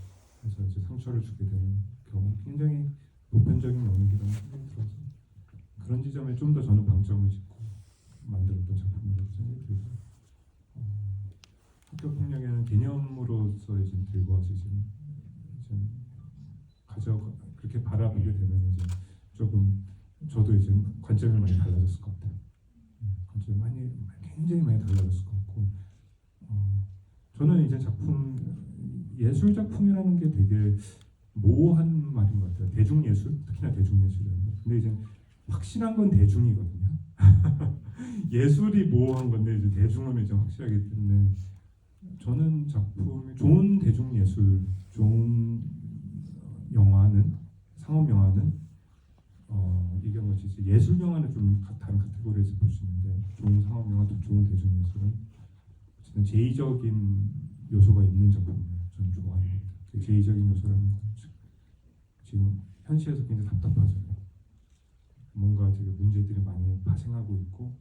이제 상처를 주게 되는 경우 굉장히 보편적인 영역이라는 생각이 들어서 그런 지점에 좀 더 저는 방점을 짓고 만들었던 작품이라고 생각이 들고 학교 폭력에는 개념으로서 이제 들고 와서 이제 그렇게 바라보게 되면 이제 조금 저도 이제 관점이 많이 달라졌을 것 같아요. 관점이 굉장히 많이 달라졌을 것 같고 저는 이제 예술 작품이라는 게 되게 모호한 말인 것 같아요. 대중예술, 특히나 대중예술이라는 거. 근데 이제 확실한 건 대중이거든요. 예술이 모호한 건데 이제 대중은 이제 확실하기 때문에 저는 작품이 좋은 대중예술, 좋은 영화는 상업 영화는 이게 뭐지 예술 영화는 좀 다른 카테고리에서 볼 수 있는데 좋은 상업 영화도 좋은 대중예술은 어쨌든 제의적인 요소가 있는 작품을 저는 좋아하는 것 같아요. 그 제의적인 요소라는 건 지금 현실에서 굉장히 답답하잖아요. 뭔가 되게 문제들이 많이 발생하고 있고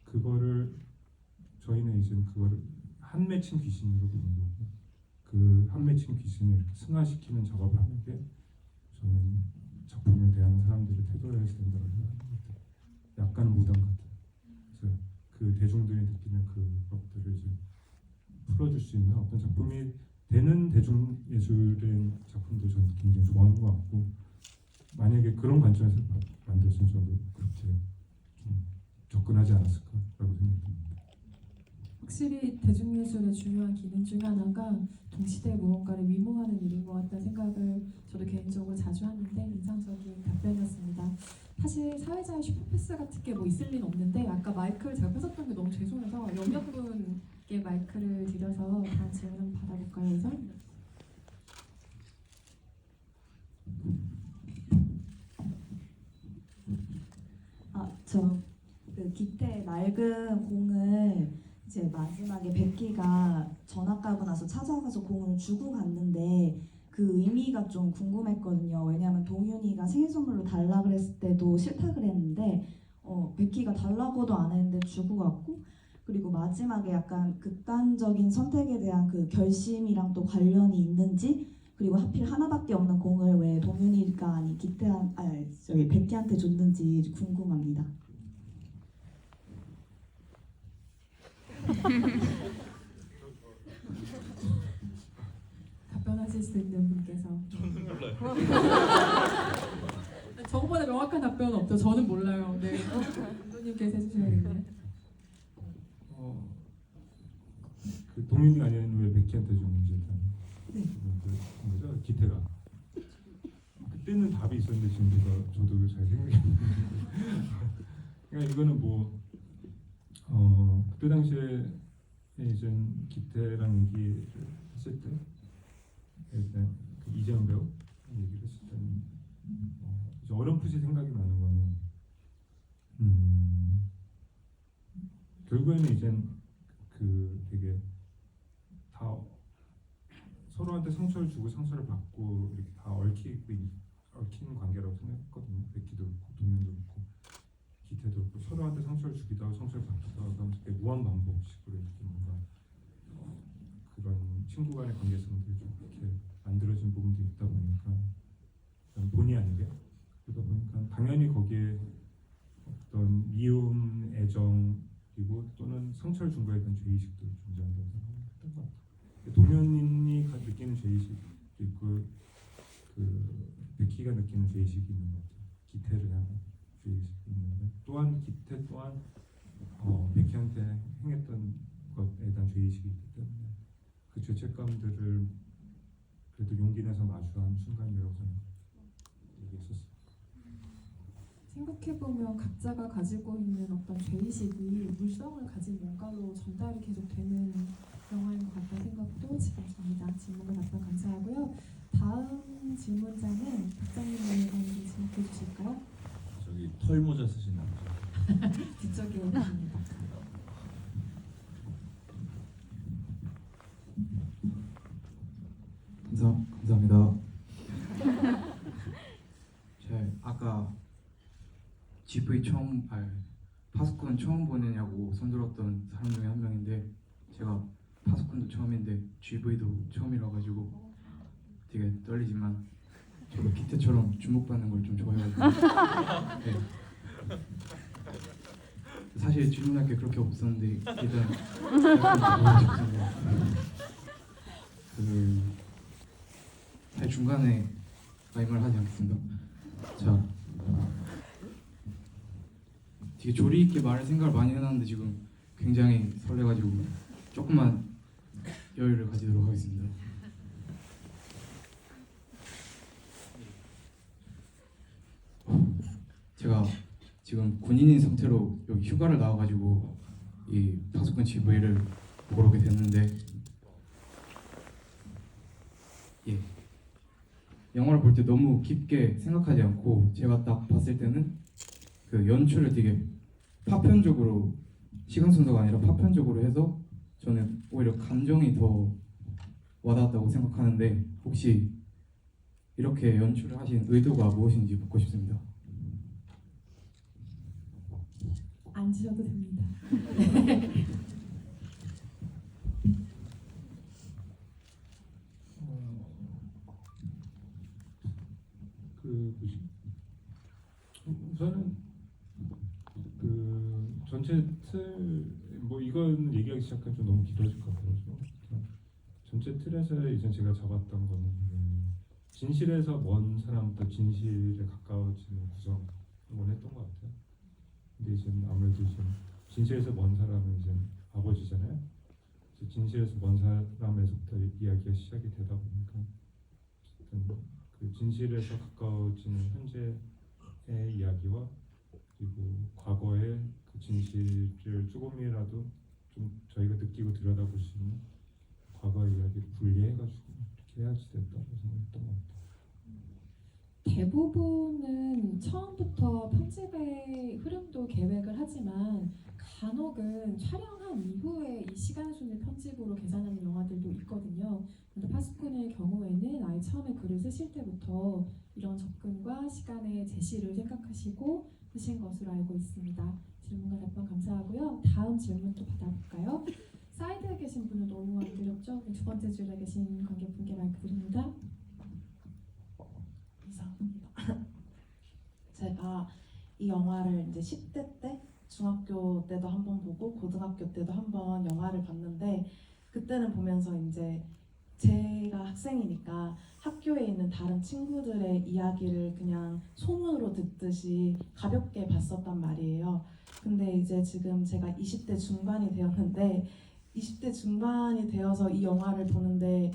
그거를 저희는 이제 그거를 한 맺힌 귀신으로 보는 거고 그 한 맺힌 귀신을 이렇게 승화시키는 작업을 하는 게 저는 작품을 대하는 사람들의 태도여야 된다고 생각합니다. 약간 무당 같아요. 그래서 그 대중들이 느끼는 그것들을 이제 풀어줄 수 있는 어떤 작품이 되는 대중예술의 작품도 저는 굉장히 좋아하는 것 같고 만약에 그런 관점에서 만들었으면 저도 그렇게 좀 접근하지 않았을까라고 생각합니다. 확실히 대중예술의 중요한 기능 중에 하나가 동시대 무언가를 위모하는 일인 것 같다는 생각을 저도 개인적으로 자주 하는데 인상적인 답변이었습니다. 사실 사회자의 슈퍼패스 같은 게 뭐 있을 리는 없는데 아까 마이크를 제가 뺏었던 게 너무 죄송해서 영역분께 마이크를 드려서 다음 질문 한번 받아볼까요, 우선? 그 기태의 맑은 공을 이제 마지막에 백기가 전학 가고 나서 찾아가서 공을 주고 갔는데 그 의미가 좀 궁금했거든요. 왜냐하면 동윤이가 생일 선물로 달라 그랬을 때도 싫다 그랬는데 베키가 달라고도 안 했는데 주고 갔고, 그리고 마지막에 약간 극단적인 선택에 대한 그 결심이랑 또 관련이 있는지, 그리고 하필 하나밖에 없는 공을 왜 동윤이가 아닌 베키한테 줬는지 궁금합니다. 답변하실 수 있는 분께서. 저는 몰라요. 저거보다 명확한 답변은 없죠. 저는 몰라요. 네. 감독님께서 해주셔야겠네요. 그 동윤이가 아닌 왜 베키한테 줬는지 일단 네. 그 뭐죠? 기태가 그때는 답이 있었는데 지금 제가 저도 잘 생각이 안 나요. 그러니까 이거는 뭐 그때 당시에 이제 기태랑 얘기를 했을 때 일단 그 이재현 배우 얘기를 했을 때는 이제 어렴풋이 생각이 나는 거는 결국에는 이젠 그 되게 다 서로한테 상처를 주고 상처를 받고 이렇게 다 얽힌 관계라고 생각했거든요. 베키도 그렇고 동현도 그렇고 기태도 그렇고 서로한테 상처를 주기도 하고 상처를 받기도 하고 하면서 이렇게 무한 반복식으로 이렇게 뭔가 그런 친구 간의 관계성들이 좀 이렇게 만들어진 부분도 있다 보니까 본의 아니게 그러다 보니까 당연히 거기에 어떤 미움, 애정 그리고 또는 상처를 준 거에 대한 죄의식도 존재한다고 생각했던 것 같아요. 동현이 느끼는 죄의식도 있고 그 베키가 느끼는 죄의식이 있는 것 같아요. 기태를 향한 죄의식이 있는데 또한 기태 또한 베키한테 행했던 것에 대한 죄의식이 있기 때문에 그 죄책감들을 그래도 용기 내서 마주한 순간이라고 저는 얘기했었어요. 생각해보면 각자가 가지고 있는 어떤 죄의식이 물성을 가진 뭔가로 전달이 계속 되는 영화인 것 같다는 생각도 지금 듭니다. 질문과 답변 감사하고요. 다음 질문자는 박장님이 먼저 질문해 주실까요? 저기 털모자 쓰신 남자. 뒤쪽에 있습니다. 감사합니다. 아까 GV 파수꾼 처음 보느냐고 손들었던 사람 중에 한 명인데 제가 파수꾼도 처음인데 GV도 처음이라 가지고 되게 떨리지만 저도 기태처럼 주목받는 걸 좀 좋아해가지고 네. 사실 질문할 게 그렇게 없었는데 일단 사실 중간에 말을 하지 않겠습니다. 자, 되게 조리 있게 말할 생각을 많이 해놨는데 지금 굉장히 설레가지고 조금만 여유를 가지도록 하겠습니다. 제가 지금 군인인 상태로 여기 휴가를 나와가지고 이 파수꾼 GV를 보러 오게 됐는데 영화를 볼 때 너무 깊게 생각하지 않고 제가 딱 봤을 때는 그 연출을 되게 파편적으로 시간 순서가 아니라 파편적으로 해서 저는 오히려 감정이 더 와닿았다고 생각하는데 혹시 이렇게 연출을 하신 의도가 무엇인지 묻고 싶습니다. 앉으셔도 됩니다. 우선은 그 전체 뭐 이건 얘기하기 시작하면 좀 너무 길어질 것 같아서 전체 틀에서 이제 제가 잡았던 거는 진실에서 먼 사람부터 진실에 가까워지는 구성을 원했던 것 같아요. 근데 이제 아무래도 이제 진실에서 먼 사람은 이제 아버지잖아요. 이제 진실에서 먼 사람에서부터 이야기가 시작이 되다 보니까 그 진실에서 가까워지는 현재의 이야기와 그리고 과거의 그 진실을 조금이라도 좀 저희가 느끼고 들여다볼 수 있는 과거의 이야기를 분리해가지고 이렇게 해야지 된다고 생각했던 것 같아요. 대부분은 처음부터 편집의 흐름도 계획을 하지만 간혹은 촬영한 이후에 이 시간 순위 편집으로 계산하는 영화들도 있거든요. 근데 파수꾼의 경우에는 아예 처음에 글을 쓰실 때부터 이런 접근과 시간의 제시를 생각하시고 하신 것으로 알고 있습니다. 질문과 답변 감사하고요. 다음 질문 또 받아볼까요? 사이드에 계신 분은 너무 안 들렸죠? 두 번째 줄에 계신 관객분께 마이크 드립니다. 감사합니다. 제가 이 영화를 이제 10대 때, 중학교 때도 한 번 보고 고등학교 때도 한 번 영화를 봤는데 그때는 보면서 이제 제가 학생이니까 학교에 있는 다른 친구들의 이야기를 그냥 소문으로 듣듯이 가볍게 봤었단 말이에요. 근데 이제 지금 제가 20대 중반이 되었는데 20대 중반이 되어서 이 영화를 보는데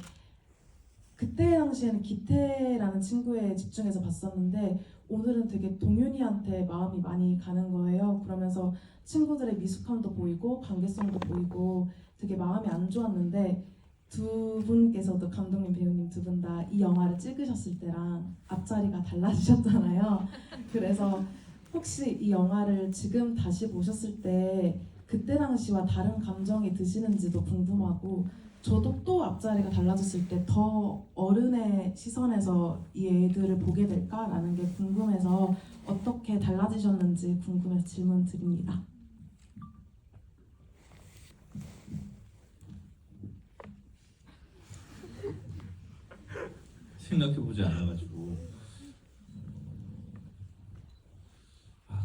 그때 당시에는 기태라는 친구에 집중해서 봤었는데 오늘은 되게 동윤이한테 마음이 많이 가는 거예요. 그러면서 친구들의 미숙함도 보이고 관계성도 보이고 되게 마음이 안 좋았는데 두 분께서도 감독님, 배우님 두 분 다 이 영화를 찍으셨을 때랑 앞자리가 달라지셨잖아요. 그래서 혹시 이 영화를 지금 다시 보셨을 때 그때 당시와 다른 감정이 드시는지도 궁금하고 저도 또 앞자리가 달라졌을 때 더 어른의 시선에서 이 애들을 보게 될까라는 게 궁금해서 어떻게 달라지셨는지 궁금해서 질문 드립니다. 생각해보지 않아가지고.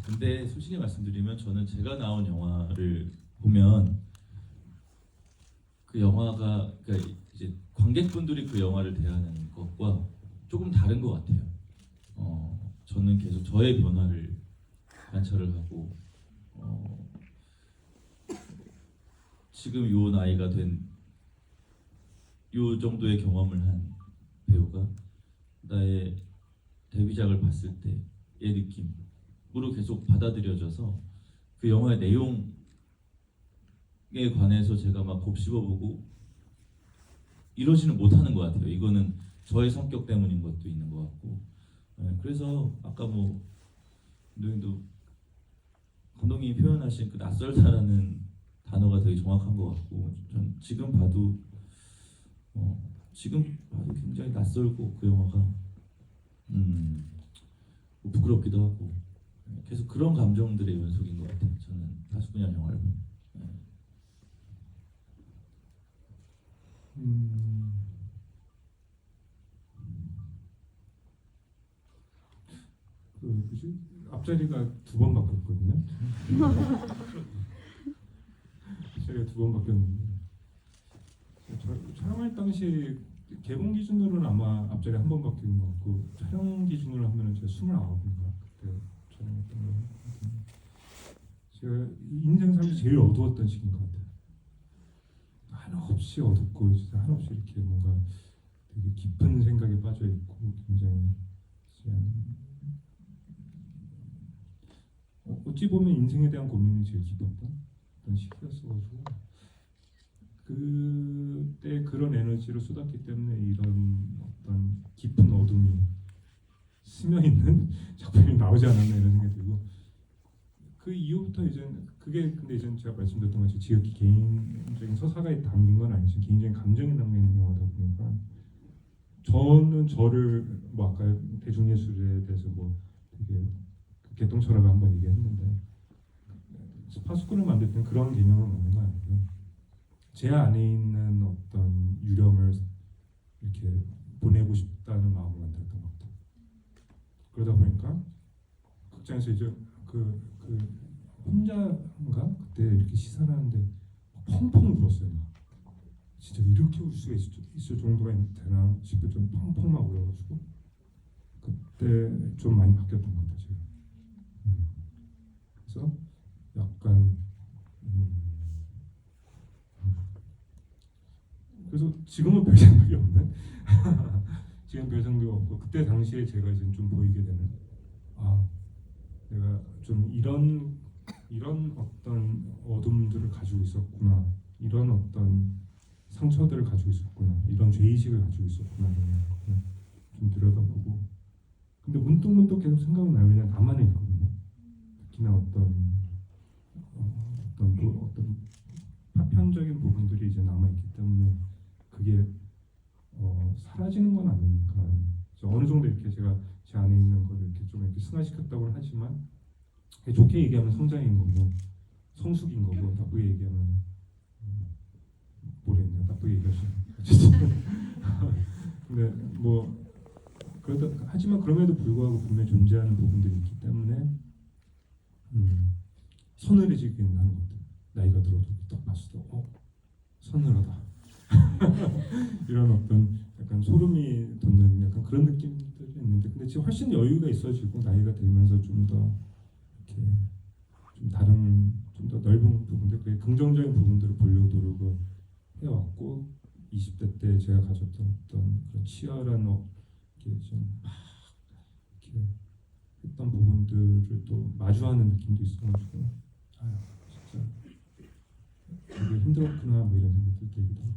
근데 솔직히 말씀드리면 저는 제가 나온 영화를 보면 그 영화가 그러니까 이제 관객분들이 그 영화를 대하는 것과 조금 다른 것 같아요. 저는 계속 저의 변화를 관찰을 하고 지금 요 나이가 된 요 정도의 경험을 한 배우가 나의 데뷔작을 봤을 때의 느낌으로 계속 받아들여져서 그 영화의 내용에 관해서 제가 막 곱씹어보고 이러지는 못하는 것 같아요. 이거는 저의 성격 때문인 것도 있는 것 같고 그래서 아까 뭐 감독님이 표현하신 그 낯설다라는 단어가 되게 정확한 것 같고 전 지금 봐도 굉장히 낯설고 그 영화가 뭐 부끄럽기도 하고 계속 그런 감정들의 연속인 것 같아요. 저는 파수꾼이라는 영화를 보면. 뭐지? 앞자리가 두 번 바뀌었거든요. 앞자리가 두 번 바뀌었는데 촬영할 당시 개봉 기준으로는 아마 앞자리 한 번 바뀐 것 같고 촬영 기준으로 하면은 제가 29인가 그때 촬영했던 거. 제가 인생 살면서 제일 어두웠던 시기인 것 같아요. 한없이 어둡고 진짜 한없이 이렇게 뭔가 되게 깊은 생각에 빠져 있고 굉장히 어찌 보면 인생에 대한 고민이 제일 깊었던 그런 시기였어가지고 그때 그런 에너지를 쏟았기 때문에 이런 어떤 깊은 어둠이 스며 있는 작품이 나오지 않았나 이런 생각이 들고 그 이후부터 이제 그게 근데 이제 제가 말씀드렸던 것처럼 지극히 개인적인 서사가 담긴 건 아니지만 개인적인 감정이 담겨 있는 영화다 보니까 저는 저를 뭐 아까 대중예술에 대해서 뭐 되게 개똥철학을 한번 얘기했는데 파수꾼을 만들 때는 그런 개념을 만든 건 아니고요. 제 안에 있는 어떤 유령을 이렇게 보내고 싶다는 마음을 만들었던 것 같아요. 그러다 보니까 극장에서 이제 그 혼자인가 그때 이렇게 시사를 하는데 펑펑 울었어요. 막. 진짜 이렇게 울 수가 있을 정도가 되나 싶을 정도 펑펑 막 울어가지고 그때 좀 많이 바뀌었던 것 같아요. 지금. 그래서 약간 그래서 지금은 별 생각이 없는 지금 별 생각이 없고 그때 당시에 제가 이제 좀 보이게 되는 내가 좀 이런 어떤 어둠들을 가지고 있었구나 이런 어떤 상처들을 가지고 있었구나 이런 죄의식을 가지고 있었구나 이런 걸 좀 들여다보고 근데 문득 계속 생각이 나요. 왜냐면 나만의 있거든요. 특히나 어떤 파편적인 부분들이 이제 남아있기 때문에 그게 사라지는 건 아닌가. 어느 정도 이렇게 제가 제 안에 있는 거를 이렇게 좀 이렇게 승화시켰다고는 하지만 좋게 얘기하면 성장인 거고 성숙인 거고 나쁘게 얘기하면 모르겠네요. 나쁘게 얘기하시면 어쨌든 근데 뭐 그러다 하지만 그럼에도 불구하고 분명히 존재하는 부분들이 있기 때문에 서늘해지긴 하는 것들. 나이가 들어도 딱 봤을 때 서늘하다 이런 어떤 약간 소름이 돋는 약간 그런 느낌들이 있는데 근데 지금 훨씬 여유가 있어지고 나이가 들면서 좀 더 이렇게 좀 다른 좀 더 넓은 부분들 그 긍정적인 부분들을 보려고 노력을 해왔고 20대 때 제가 가졌던 어떤 그런 치열한 이렇게 좀막 이렇게 했던 부분들을 또 마주하는 느낌도 있어가지고 아유 진짜 되게 힘들었구나 뭐 이런 생각도 들기도 하고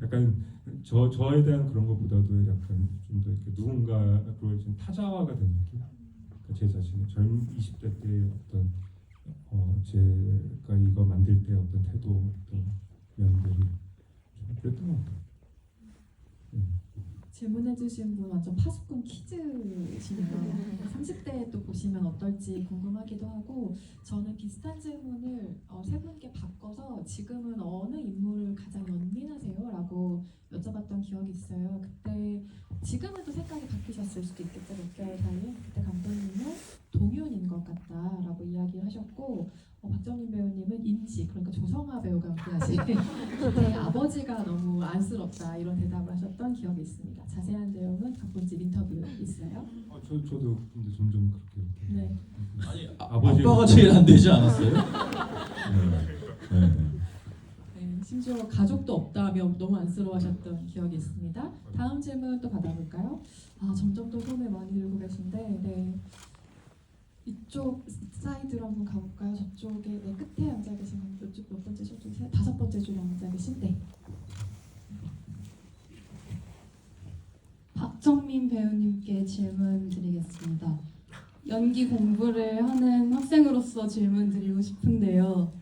약간 저에 대한 그런 것보다도 약간 좀 더 이렇게 누군가로 좀 타자화가 된 느낌. 그러니까 제 자신의 젊은 20대 때의 어떤 제가 이거 만들 때 어떤 태도, 어떤 면들이 좀 그랬던 것 같아요. 질문해주신 분 완전 파수꾼 퀴즈시네요. 30대에 또 보시면 어떨지 궁금하기도 하고 저는 비슷한 질문을 세 분께 바꿔서 지금은 어느 인물을 가장 연민하세요? 라고 여쭤봤던 기억이 있어요. 그때 지금은 또 생각이 바뀌셨을 수도 있겠죠. 몇 개월 사이에. 그때 감독님은 동윤인 것 같다라고 이야기를 하셨고 박정민 배우님은 인지 그러니까 조성아 배우가 연기하신 그때 아버지가 너무 안쓰럽다 이런 대답을 하셨던 기억이 있습니다. 자세한 내용은 각본집 인터뷰 있어요. 저도 근데 점점 그렇게 네. 아니 아버지- 아빠가 제일 안 되지 않았어요? 네. 네, 심지어 가족도 없다며 너무 안쓰러워하셨던 기억이 있습니다. 다음 질문 또 받아볼까요? 점점 더 손을 많이 들고 계신데 네. 이쪽 사이드로 한번 가볼까요? 저쪽에 네, 끝에 앉아 계신 분, 이쪽 몇 번째 줄? 다섯 번째 줄에 앉아 계신 네. 박정민 배우님께 질문 드리겠습니다. 연기 공부를 하는 학생으로서 질문 드리고 싶은데요.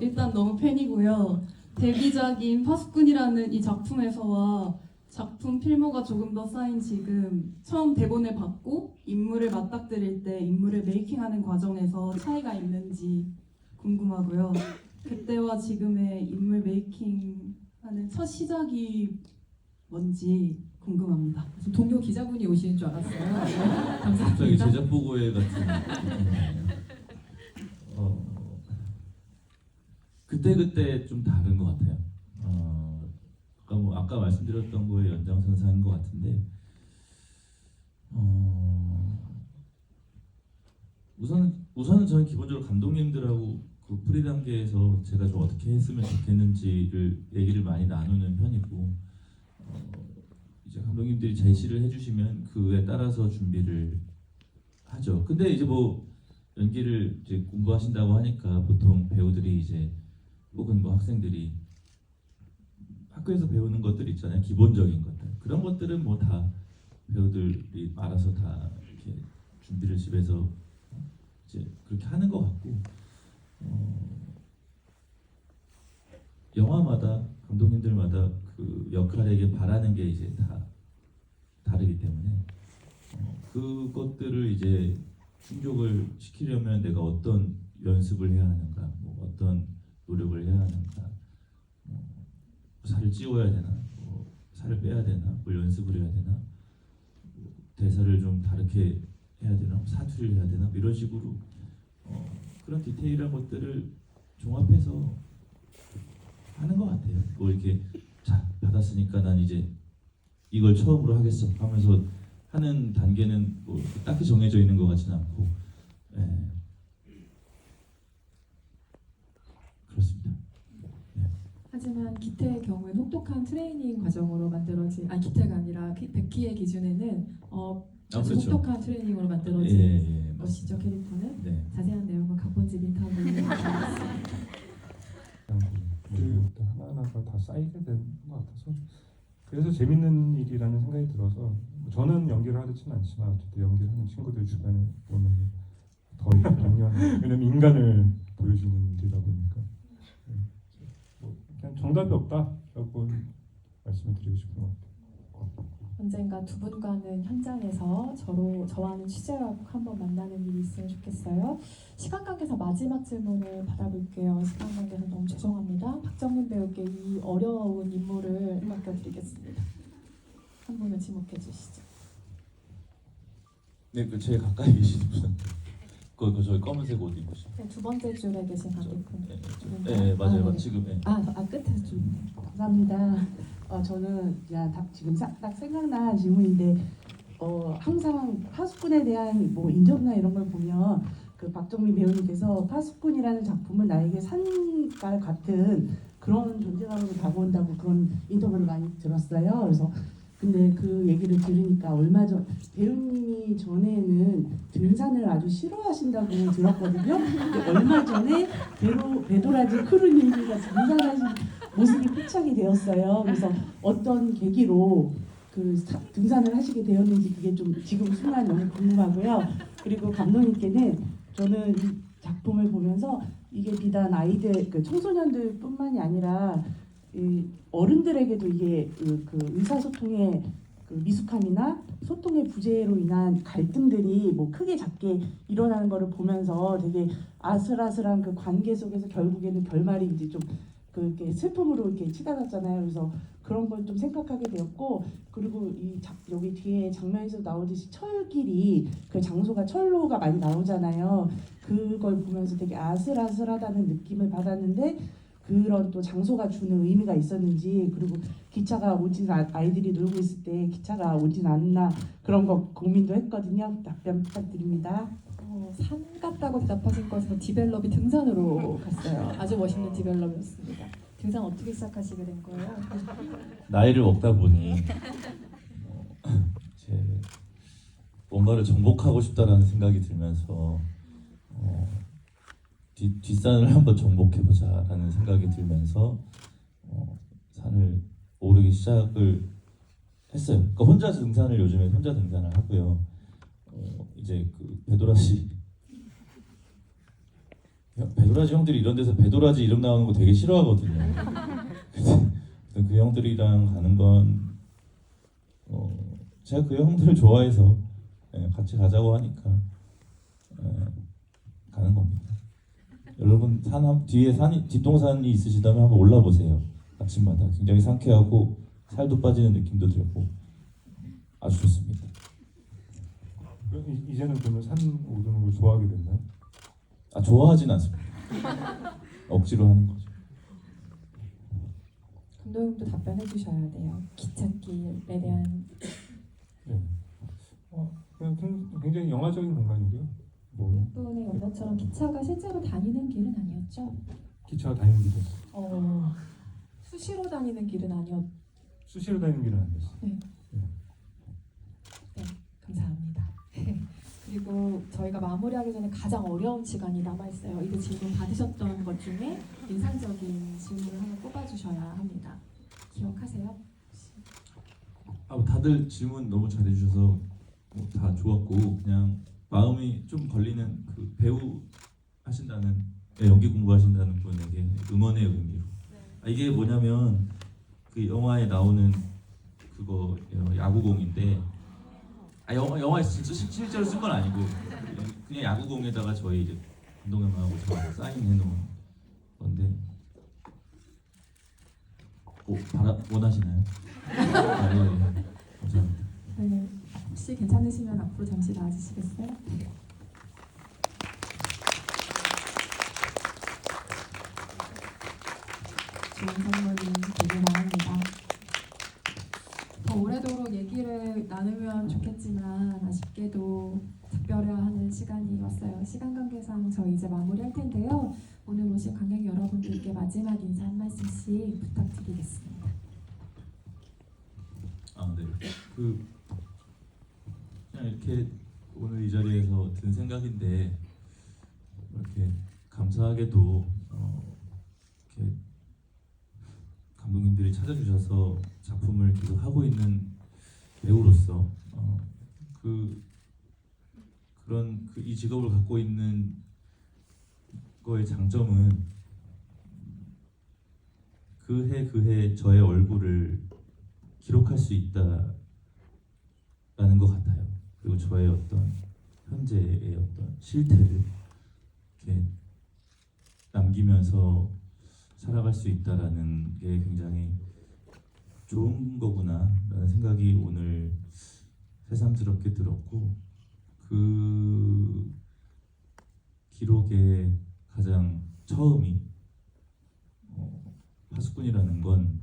일단 너무 팬이고요. 데뷔작인 파수꾼이라는 이 작품에서와 작품 필모가 조금 더 쌓인 지금 처음 대본을 받고 인물을 맞닥뜨릴 때 인물을 메이킹하는 과정에서 차이가 있는지 궁금하고요. 그때와 지금의 인물 메이킹하는 첫 시작이 뭔지 궁금합니다. 지금 동료 기자분이 오시는 줄 알았어요. 네, 갑자기 감사합니다. 제작 보고회 같은 느낌이네요. 그때 좀 다른 것 같아요. 아까 말씀드렸던 거에 연장선상인 것 같은데 우선은 저는 기본적으로 감독님들하고 그 프리 단계에서 제가 좀 어떻게 했으면 좋겠는지를 얘기를 많이 나누는 편이고 이제 감독님들이 제시를 해주시면 그에 따라서 준비를 하죠. 근데 이제 뭐 연기를 이제 공부하신다고 하니까 보통 배우들이 이제 혹은 뭐 학생들이 학교에서 배우는 것들 있잖아요. 기본적인 것들. 그런 것들은 뭐 다 배우들이 알아서 다 이렇게 준비를 집에서 이제 그렇게 하는 것 같고 영화마다 감독님들마다 그 역할에게 바라는 게 이제 다 다르기 때문에 그것들을 이제 충족을 시키려면 내가 어떤 연습을 해야 하는가, 뭐 어떤 노력을 해야 하는가, 살을 찌워야 되나, 뭐 살을 빼야 되나, 뭘 연습을 해야 되나, 뭐 대사를 좀 다르게 해야 되나, 뭐 사투리를 해야 되나, 뭐 이런 식으로 그런 디테일한 것들을 종합해서 하는 것 같아요. 뭐 이렇게 자 받았으니까 난 이제 이걸 처음으로 하겠어 하면서 하는 단계는 뭐 딱히 정해져 있는 것 같지는 않고, 그렇습니다. 하지만 기태의 경우에는 혹독한 트레이닝 과정으로 만들어진 기태가 아니라 백희의 기준에는 아주 그렇죠. 혹독한 트레이닝으로 만들어진 예, 것이죠. 캐릭터는 네. 자세한 내용은 각본집 인터뷰에 드리겠습니다. 그 하나하나가 다 쌓이게 되는 것 같아서 그래서 재밌는 일이라는 생각이 들어서 저는 연기를 하지는 않지만 어쨌든 연기를 하는 친구들 주변에 보면 더 당연 왜냐면 인간을 보여주는 일이다 보니까 뭐 그냥 정답이 없다라고 말씀을 드리고 싶은 것 같아요. 언젠가 두 분과는 현장에서 저와는 취재하고 한번 만나는 일이 있으면 좋겠어요. 시간 관계상 마지막 질문을 받아볼게요. 시간 관계상 너무 죄송합니다. 박정민 배우께 이 어려운 임무를 맡겨드리겠습니다. 한 분을 지목해 주시죠. 네, 그 제일 가까이 계시는 분한테. 그 저희 검은색 옷 입으신. 네, 두 번째 줄에 계신 관객분. 네, 맞아요. 네. 지금. 네. 끝에 줄. 감사합니다. 저는 그냥 지금 딱 생각난 질문인데 항상 파수꾼에 대한 뭐 인터뷰나 이런 걸 보면 그 박정민 배우님께서 파수꾼이라는 작품은 나에게 산과 같은 그런 존재감으로 다가온다고 그런 인터뷰를 많이 들었어요. 그래서 근데 그 얘기를 들으니까 얼마 전 배우님이 전에는 등산을 아주 싫어하신다고 들었거든요. 근데 얼마 전에 배도라지 크루님과 등산하신 모습이 포착이 되었어요. 그래서 어떤 계기로 등산을 하시게 되었는지 그게 좀 지금 순간 너무 궁금하고요. 그리고 감독님께는 저는 이 작품을 보면서 이게 비단 아이들, 청소년들뿐만이 아니라 어른들에게도 이게 그 의사소통의 미숙함이나 소통의 부재로 인한 갈등들이 뭐 크게 작게 일어나는 것을 보면서 되게 아슬아슬한 그 관계 속에서 결국에는 결말이 이제 좀 그렇게 슬픔으로 이렇게 치닫았잖아요. 그래서 그런 걸 좀 생각하게 되었고, 그리고 여기 뒤에 장면에서 나오듯이 철길이 그 장소가 철로가 많이 나오잖아요. 그걸 보면서 되게 아슬아슬하다는 느낌을 받았는데 그런 또 장소가 주는 의미가 있었는지, 그리고 기차가 오진 아이들이 놀고 있을 때 기차가 오진 않나 그런 거 고민도 했거든요. 답변 부탁드립니다. 산 같다고 대답하신 것에서 디벨롭이 등산으로 갔어요. 아주 멋있는 디벨롭이었습니다. 등산 어떻게 시작하시게 된 거예요? 나이를 먹다 보니 제 뭔가를 정복하고 싶다라는 생각이 들면서 뒷산을 한번 정복해보자라는 생각이 들면서 산을 오르기 시작을 했어요. 그러니까 혼자 등산을 요즘에 혼자 등산을 하고요. 이제 그 배도라지 형들이 이런 데서 배도라지 이름 나오는 거 되게 싫어하거든요. 그래서 그 형들이랑 가는 건 제가 그 형들을 좋아해서 같이 가자고 하니까 가는 겁니다. 여러분 뒤에 뒷동산이 있으시다면 한번 올라보세요. 아침마다 굉장히 상쾌하고 살도 빠지는 느낌도 들고 아주 좋습니다. 이제는 그러면 산 오르는 걸 좋아하게 됐나요? 좋아하진 않습니다. 억지로 하는 거죠. 감독님도 답변해 주셔야 돼요. 기찻길에 대한. 네. 그냥 굉장히 영화적인 공간이고요. 뭐 분의 연도처럼 기차가 실제로 다니는 길은 아니었죠? 기차가 다니는 길이었어요. 수시로 다니는 길은 아니었. 수시로 다니는 길은 안 됐어요. 네, 감사합니다. 그리고 저희가 마무리하기 전에 가장 어려운 시간이 남아 있어요. 이거 질문 받으셨던 것 중에 인상적인 질문을 하나 꼽아주셔야 합니다. 기억하세요? 다들 질문 너무 잘해주셔서 다 좋았고, 그냥 마음이 좀 걸리는 그 배우 하신다는 연기 공부하신다는 분에게 응원의 의미로. 이게 뭐냐면 그 영화에 나오는 그거 야구공인데, 영화에 진짜 실제로 쓴 건 아니고 그냥 야구공에다가 저희 이제 감독님하고 저하고 사인해 놓은 건데, 원하시나요? 네, 감사합니다. 네, 혹시 괜찮으시면 앞으로 잠시 나와주시겠어요? 좋은 선물이 되길 바랍니다. 더 오래도록 얘기를 나누면 좋겠지만 아쉽게도 작별해야 하는 시간이 왔어요. 시간 관계상 저희 이제 마무리할 텐데요. 오늘 오신 관객 여러분들께 마지막 인사 한 말씀씩 부탁드리겠습니다. 네. 그냥 이렇게 오늘 이 자리에서 든 생각인데, 이렇게 감사하게도 이렇게 감독님들이 찾아주셔서 작품을 계속 하고 있는 배우로서 그런 이 직업을 갖고 있는 거의 장점은 그 해 저의 얼굴을 기록할 수 있다는 것 같아요. 그리고 저의 어떤 현재의 어떤 실태를 이렇게 남기면서 살아갈 수 있다라는 게 굉장히 좋은 거구나라는 생각이 오늘 새삼스럽게 들었고, 그 기록의 가장 처음이 파수꾼이라는 건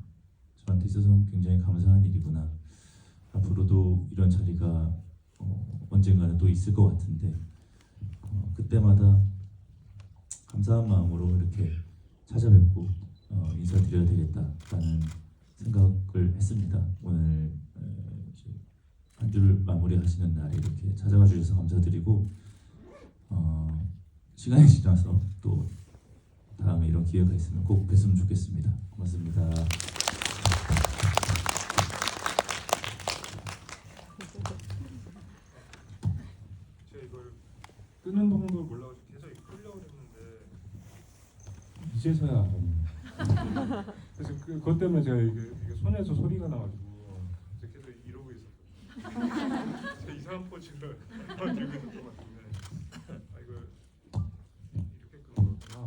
저한테 있어서는 굉장히 감사한 일이구나. 앞으로도 이런 자리가 언젠가는 또 있을 것 같은데 그때마다 감사한 마음으로 이렇게 찾아뵙고 인사드려야 되겠다라는 생각을 했습니다. 오늘 한 주를 마무리하시는 날에 이렇게 찾아와 주셔서 감사드리고 시간이 지나서 또 다음에 이런 기회가 있으면 꼭 뵀으면 좋겠습니다. 고맙습니다. 제가 이걸 끄는 방법을 몰라가지고 계속 끌려고 했는데 이제서야 알았네요. 그래서 그것 때문에 제가 이게 손에서 소리가 나가지고 계속 이러고 있었거든요. 제가 이상한 포즈를 들고 있었던 것 같은데 이걸 이렇게 끄는 거구나.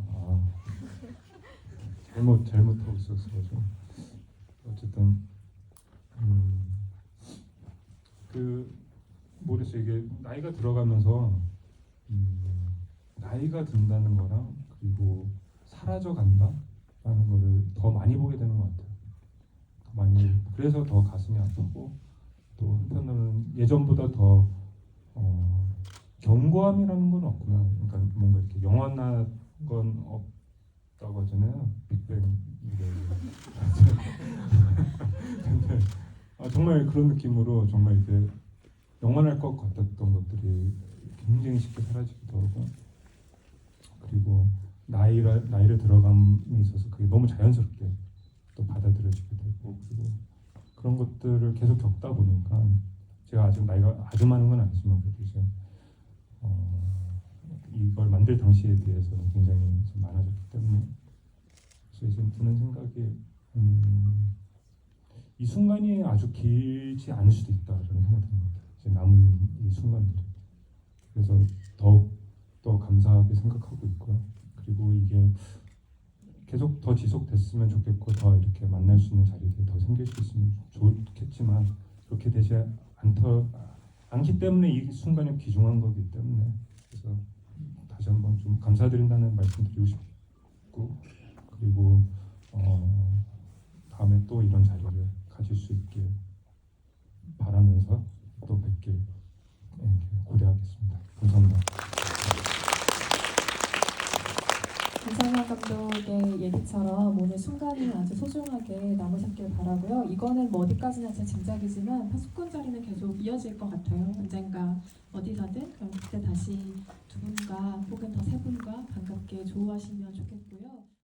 잘못하고 있었어가지고 어쨌든 모르겠어요. 이게 나이가 들어가면서 나이가 든다는 거랑 그리고 사라져 간다라는 거를 더 많이 보게 되는 것 같아요. 더 많이, 그래서 더 가슴이 아프고 또 한편으로는 예전보다 더 견고함이라는 건 없구나. 그러니까 뭔가 이렇게 영원한 건 없다고 하잖아요. 빅뱅 이래. 근데 정말 그런 느낌으로 정말 이게 영원할 것 같았던 것들이 굉장히 쉽게 사라지기도 하고, 그리고 나이를 들어감에 있어서 그게 너무 자연스럽게 또 받아들여지게 되고, 그리고 그런 것들을 계속 겪다 보니까 제가 아직 나이가 아주 많은 건 아니지만 그래도 이제 이걸 만들 당시에 비해서는 굉장히 좀 많아졌기 때문에 그래서 이제 드는 생각이 이 순간이 아주 길지 않을 수도 있다라는 생각이 듭니다. 이제 남은 이 순간들이. 그래서 더욱 더 감사하게 생각하고 있고요. 그리고 이게 계속 더 지속됐으면 좋겠고 더 이렇게 만날 수 있는 자리들이 더 생길 수 있으면 좋겠지만 그렇게 되지 않기 때문에 이 순간이 귀중한 거기 때문에 그래서 다시 한번 좀 감사드린다는 말씀 드리고 싶고, 그리고 다음에 또 이런 자리를 가질 수 있길 바라면서 또 뵙길 고대하겠습니다. 감사합니다. 김상현 감독의 얘기처럼 오늘 순간이 아주 소중하게 남으셨길 바라고요. 이거는 뭐 어디까지나 제 짐작이지만 파수꾼 자리는 계속 이어질 것 같아요. 언젠가 어디서든. 그럼 그때 다시 두 분과 혹은 더 세 분과 반갑게 조우하시면 좋겠고요.